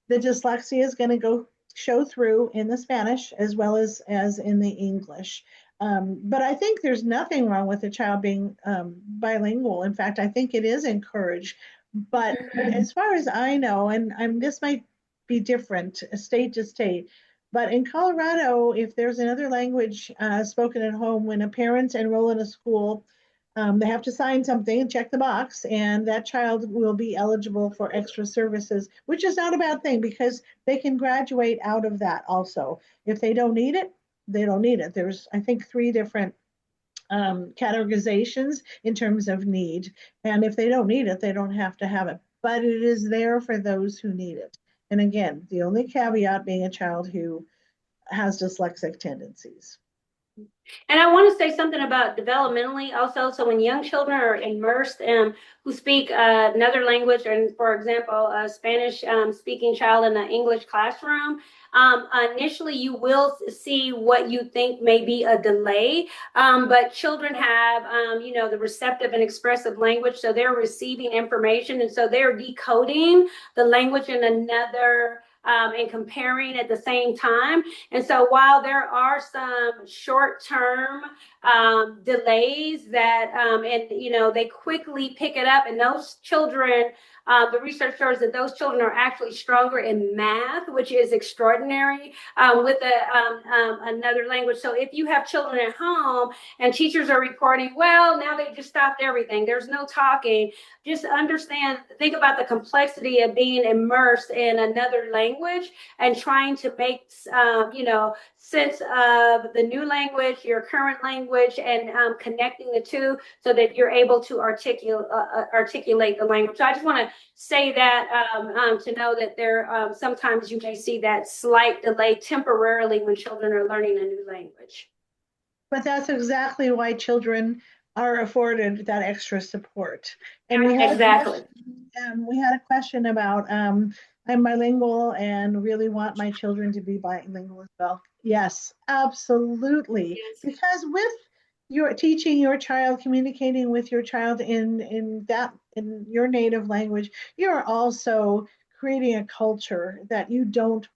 the dyslexia is going to go show through in the Spanish as well as in the English. But I think there's nothing wrong with a child being bilingual. In fact, I think it is encouraged. But as far as I know, and this might be different state to state, but in Colorado, if there's another language spoken at home, when a parents enroll in a school, they have to sign something and check the box, and that child will be eligible for extra services, which is not a bad thing because they can graduate out of that also. If they don't need it, they don't need it. There's, I think, three different categorizations in terms of need. And if they don't need it, they don't have to have it. But it is there for those who need it. And again, the only caveat being a child who has dyslexic tendencies. And I want to say something about developmentally also. So when young children are immersed who speak another language, and for example, a Spanish speaking child in an English classroom, initially you will see what you think may be a delay, but children have, the receptive and expressive language, so they're receiving information, and so they're decoding the language in another and comparing at the same time. And so while there are some short-term delays that, they quickly pick it up, and those children, the research shows that those children are actually stronger in math, which is extraordinary with another language. So if you have children at home and teachers are reporting, well, now they just stopped everything, there's no talking, just understand, think about the complexity of being immersed in another language and trying to make, sense of the new language, your current language, and connecting the two so that you're able to articulate the language. So I just want to say that to know that there sometimes you may see that slight delay temporarily when children are learning a new language. But that's exactly why children are afforded that extra support. And we had exactly. We had a question about I'm bilingual and really want my children to be bilingual as well. Yes, absolutely. Yes. Because with your teaching your child, communicating with your child in your native language, you're also creating a culture that you don't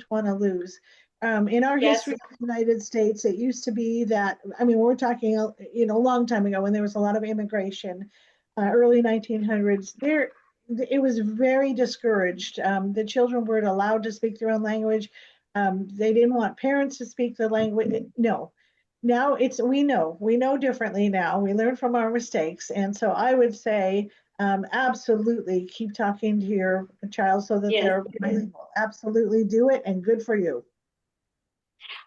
want to lose. In our Yes. history of the United States, it used to be that, I mean, we're talking, a long time ago when there was a lot of immigration, early 1900s, it was very discouraged. The children weren't allowed to speak their own language. They didn't want parents to speak the language. No, now we know differently now. We learn from our mistakes. And so I would say, absolutely keep talking to your child so that Yes. they're bilingual. Absolutely do it, and good for you.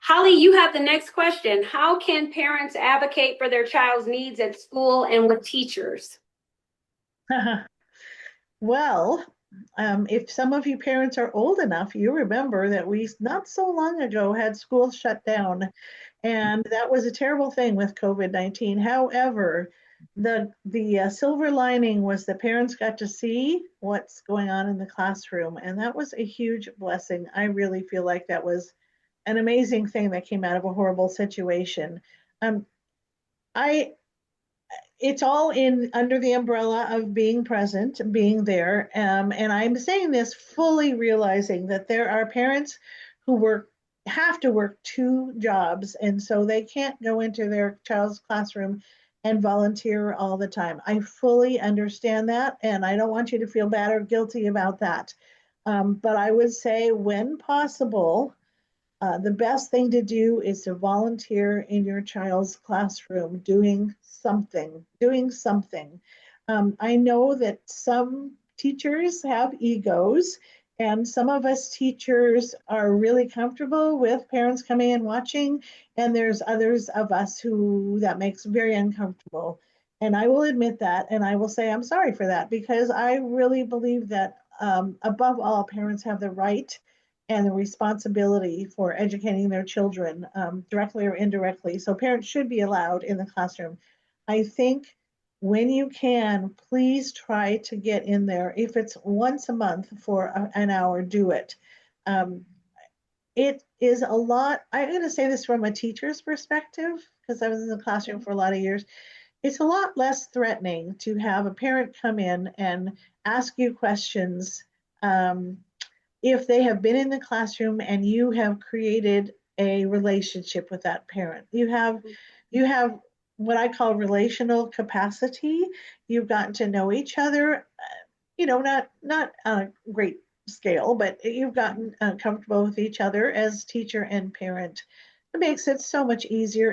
Holly, you have the next question. How can parents advocate for their child's needs at school and with teachers? Well, if some of you parents are old enough, you remember that we not so long ago had schools shut down, and that was a terrible thing with COVID-19. However, the silver lining was the parents got to see what's going on in the classroom, and that was a huge blessing. I really feel like that was an amazing thing that came out of a horrible situation. Um, I it's all in under the umbrella of being present, being there. And I'm saying this fully realizing that there are parents who work have to work two jobs, and so they can't go into their child's classroom and volunteer all the time. I fully understand that, and I don't want you to feel bad or guilty about that. But I would say, when possible, the best thing to do is to volunteer in your child's classroom doing something, doing something. I know that some teachers have egos, and some of us teachers are really comfortable with parents coming and watching, and there's others of us who that makes very uncomfortable. And I will admit that, and I will say I'm sorry for that, because I really believe that above all, parents have the right and the responsibility for educating their children, directly or indirectly. So parents should be allowed in the classroom. I think when you can, please try to get in there. If it's once a month for an hour, do it. Um, it is a lot. I'm going to say this from a teacher's perspective, because I was in the classroom for a lot of years. It's a lot less threatening to have a parent come in and ask you questions, if they have been in the classroom and you have created a relationship with that parent. You have what I call relational capacity. You've gotten to know each other, not on a great scale, but you've gotten comfortable with each other as teacher and parent. It makes it so much easier,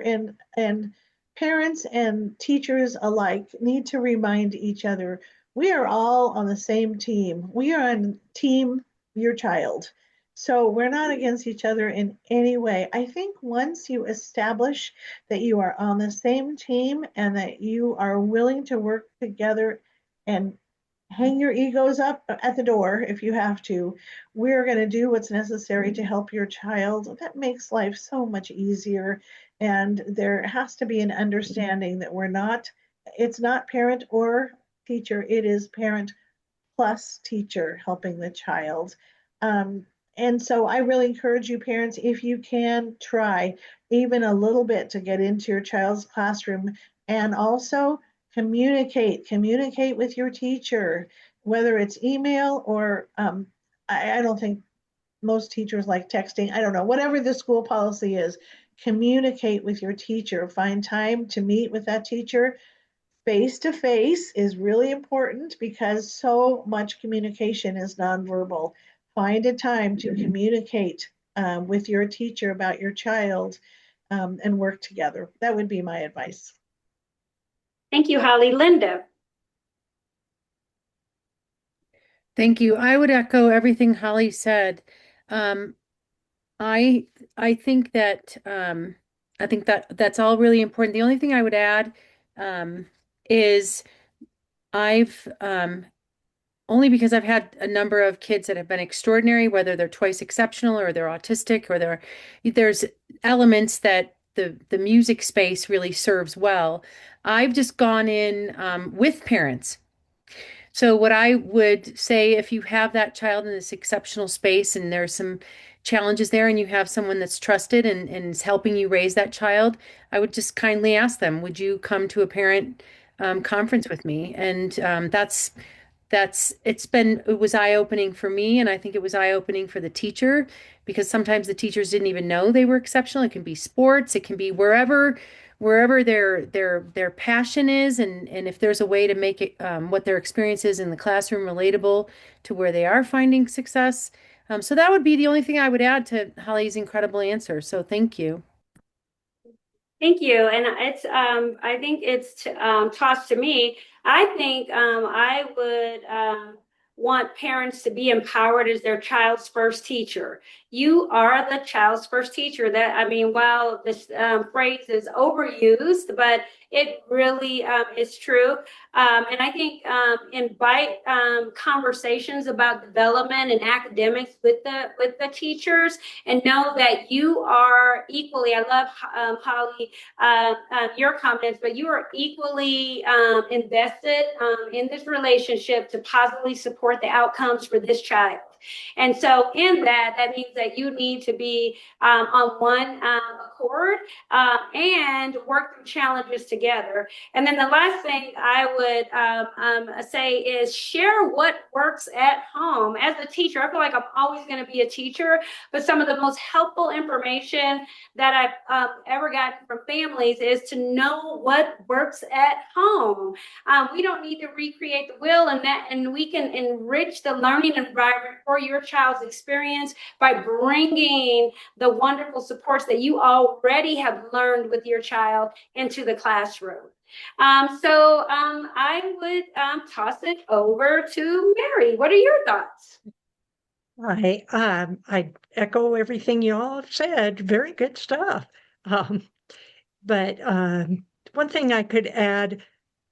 and parents and teachers alike need to remind each other, we are all on the same team. We are on team your child. So we're not against each other in any way. I think once you establish that you are on the same team and that you are willing to work together and hang your egos up at the door if you have to, we're going to do what's necessary to help your child. That makes life so much easier. And there has to be an understanding that it's not parent or teacher, it is parent plus teacher helping the child. Um, and so I really encourage you, parents, if you can, try even a little bit to get into your child's classroom, and also communicate with your teacher, whether it's email or I don't think most teachers like texting. I don't know, whatever the school policy is, communicate with your teacher. Find time to meet with that teacher. Face to face is really important because so much communication is nonverbal. Find a time to communicate with your teacher about your child, and work together. That would be my advice. Thank you, Holly. Linda. Thank you. I would echo everything Holly said. Um, I I think that that's all really important. The only thing I would add is I've only because I've had a number of kids that have been extraordinary, whether they're twice exceptional or they're autistic or there's elements that the music space really serves well. I've just gone in with parents. So what I would say, if you have that child in this exceptional space and there's some challenges there and you have someone that's trusted and is helping you raise that child, I would just kindly ask them, would you come to a parent conference with me? And it was eye-opening for me, and I think it was eye-opening for the teacher, because sometimes the teachers didn't even know they were exceptional. It can be sports, it can be wherever their passion is, and if there's a way to make it what their experience is in the classroom relatable to where they are finding success. So that would be the only thing I would add to Holly's incredible answer. So thank you. Thank you. And I think it's tossed to me. I think I would want parents to be empowered as their child's first teacher. You are the child's first teacher. I mean, while this phrase is overused, but it really is true. And I think invite conversations about development and academics with the teachers, and know that you are equally. I love Holly, your comments, but you are equally invested in this relationship to positively support the outcomes for this child. And so in that means that you need to be on one accord and work through challenges together. And then the last thing I would say is share what works at home. As a teacher, I feel like I'm always going to be a teacher, but some of the most helpful information that I've ever gotten from families is to know what works at home. We don't need to recreate the wheel, and we can enrich the learning environment for your child's experience by bringing the wonderful supports that you already have learned with your child into the classroom. I would toss it over to Mary. What are your thoughts? I echo everything you all have said. Very good stuff. Um, but one thing I could add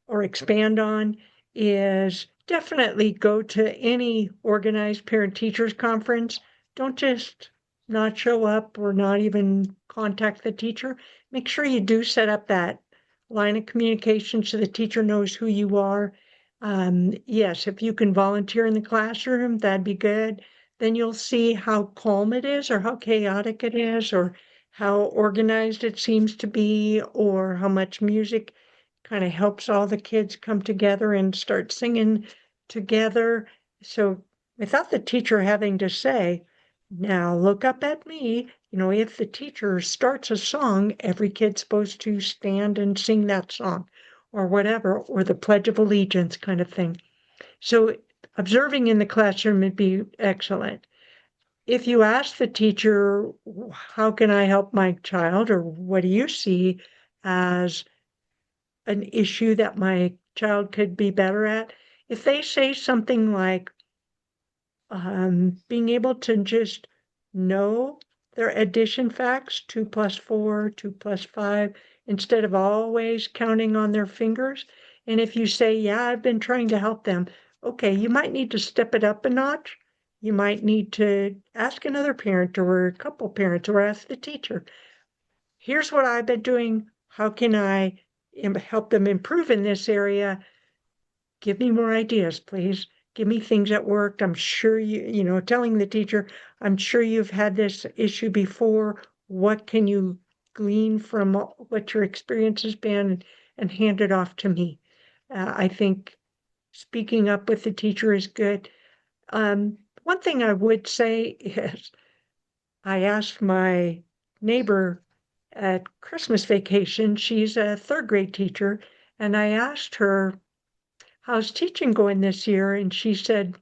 or expand on is definitely go to any organized parent teachers conference. Don't just not show up or not even contact the teacher. Make sure you do set up that line of communication so the teacher knows who you are. Yes, if you can volunteer in the classroom, that'd be good. Then you'll see how calm it is or how chaotic it is or how organized it seems to be or how much music kind of helps all the kids come together and start singing together. So without the teacher having to say, now look up at me, if the teacher starts a song, every kid's supposed to stand and sing that song or whatever, or the Pledge of Allegiance kind of thing. So observing in the classroom would be excellent. If you ask the teacher, how can I help my child, or what do you see as an issue that my child could be better at? If they say something like, being able to just know their addition facts, 2 + 4, 2 + 5, instead of always counting on their fingers. And if you say, yeah, I've been trying to help them, okay, you might need to step it up a notch. You might need to ask another parent or a couple parents or ask the teacher, here's what I've been doing. How can I help them improve in this area? Give me more ideas, please. Give me things that worked. I'm sure telling the teacher, I'm sure you've had this issue before. What can you glean from what your experience has been and hand it off to me? I think speaking up with the teacher is good. One thing I would say is I asked my neighbor at Christmas vacation, she's a third grade teacher, and I asked her, how's teaching going this year? And she said,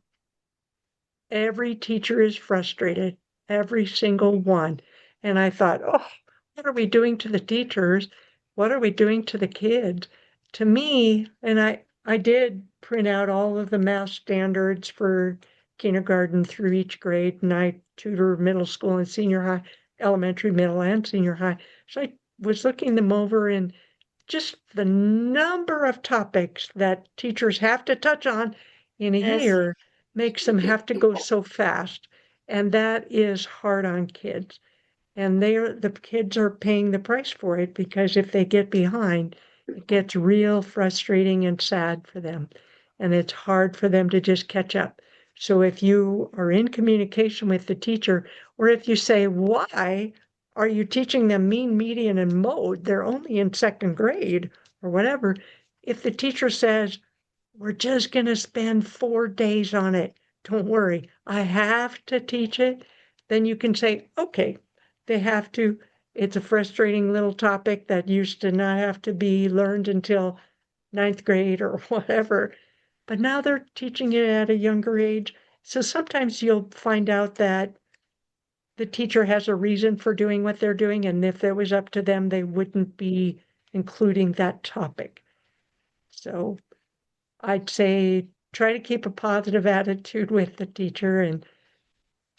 every teacher is frustrated, every single one. And I thought, oh, what are we doing to the teachers? What are we doing to the kids? To me, and I did print out all of the math standards for kindergarten through each grade, and I tutor middle school and senior high, elementary, middle, and senior high. So I was looking them over, and just the number of topics that teachers have to touch on in a Yes. year makes them have to go so fast. And that is hard on kids. And the kids are paying the price for it because if they get behind, it gets real frustrating and sad for them. And it's hard for them to just catch up. So if you are in communication with the teacher, or if you say, why are you teaching them mean, median, and mode? They're only in second grade or whatever. If the teacher says, we're just going to spend 4 days on it, don't worry, I have to teach it, then you can say, okay, they have to. It's a frustrating little topic that used to not have to be learned until ninth grade or whatever. But now they're teaching it at a younger age. So sometimes you'll find out that the teacher has a reason for doing what they're doing. And if it was up to them, they wouldn't be including that topic. So I'd say try to keep a positive attitude with the teacher and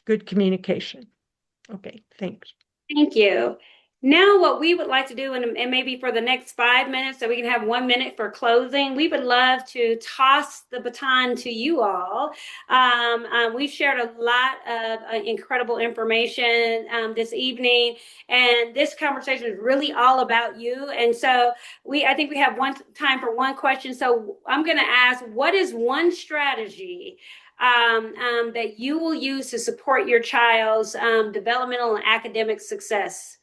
good communication. Okay, thanks. Thank you. Now, what we would like to do, and maybe for the next 5 minutes, so we can have 1 minute for closing, we would love to toss the baton to you all. We shared a lot of incredible information this evening, and this conversation is really all about you. And so I think we have time for one question. So I'm going to ask, what is one strategy that you will use to support your child's developmental and academic success?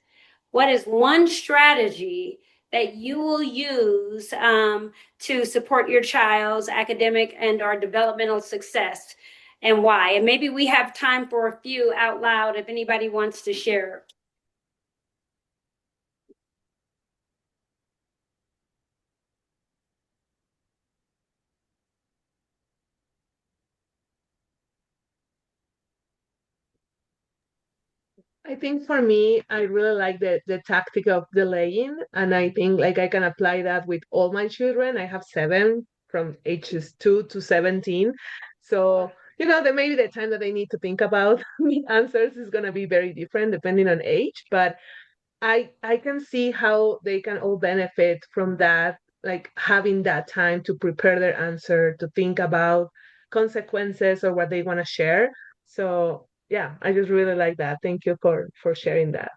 what is one strategy that you will use to support your child's academic and or developmental success, and why? And maybe we have time for a few out loud if anybody wants to share. I think for me, I really like the tactic of delaying, and I think like I can apply that with all my children. I have seven from ages 2 to 17, so that maybe the time that they need to think about the answers is gonna be very different depending on age. But I can see how they can all benefit from that, like having that time to prepare their answer, to think about consequences or what they want to share. So yeah, I just really like that. Thank you for sharing that.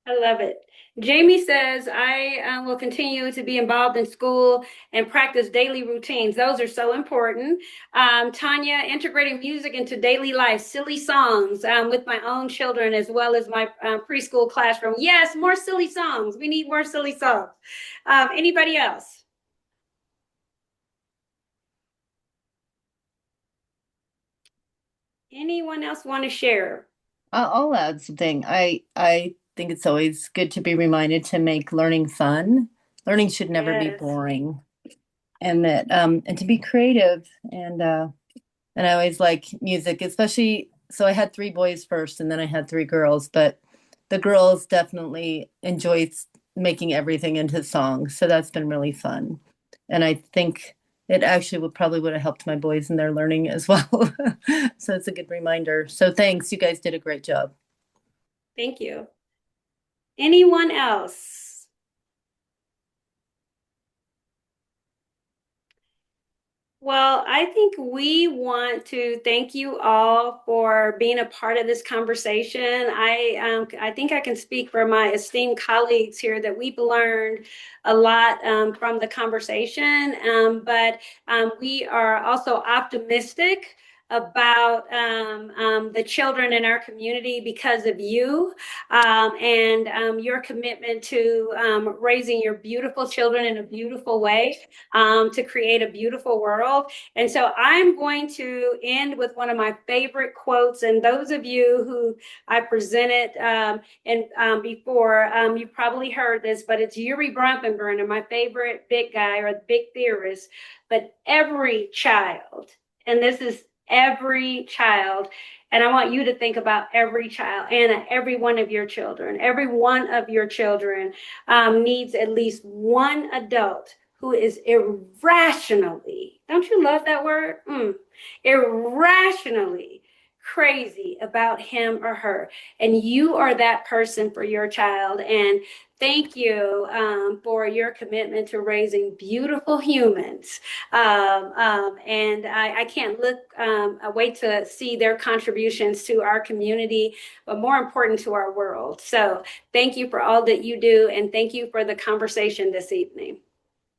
I love it. Jamie says, I will continue to be involved in school and practice daily routines. Those are so important. Tanya, integrating music into daily life, silly songs with my own children as well as my preschool classroom. Yes, more silly songs. We need more silly songs. Anybody else? Anyone else want to share? I'll add something. I think it's always good to be reminded to make learning fun. Learning should never be Yes. boring, and that and to be creative. And I always like music, especially. So I had three boys first, and then I had three girls. But the girls definitely enjoy making everything into songs, so that's been really fun. And I think it actually would have helped my boys in their learning as well. So it's a good reminder. So thanks, you guys did a great job. Thank you. Anyone else? Well, I think we want to thank you all for being a part of this conversation. I think I can speak for my esteemed colleagues here that we've learned a lot from the conversation, but we are also optimistic about the children in our community because of you and your commitment to raising your beautiful children in a beautiful way to create a beautiful world. And so I'm going to end with one of my favorite quotes. And those of you who I presented before, you probably heard this, but it's Yuri Bronfenbrenner, my favorite big guy or big theorist. But every child, and this is every child, and I want you to think about every child, Anna, every one of your children, needs at least one adult who is irrationally, don't you love that word? Irrationally crazy about him or her. And you are that person for your child. And thank you for your commitment to raising beautiful humans. And I can't wait to see their contributions to our community, but more important to our world. So thank you for all that you do. And thank you for the conversation this evening.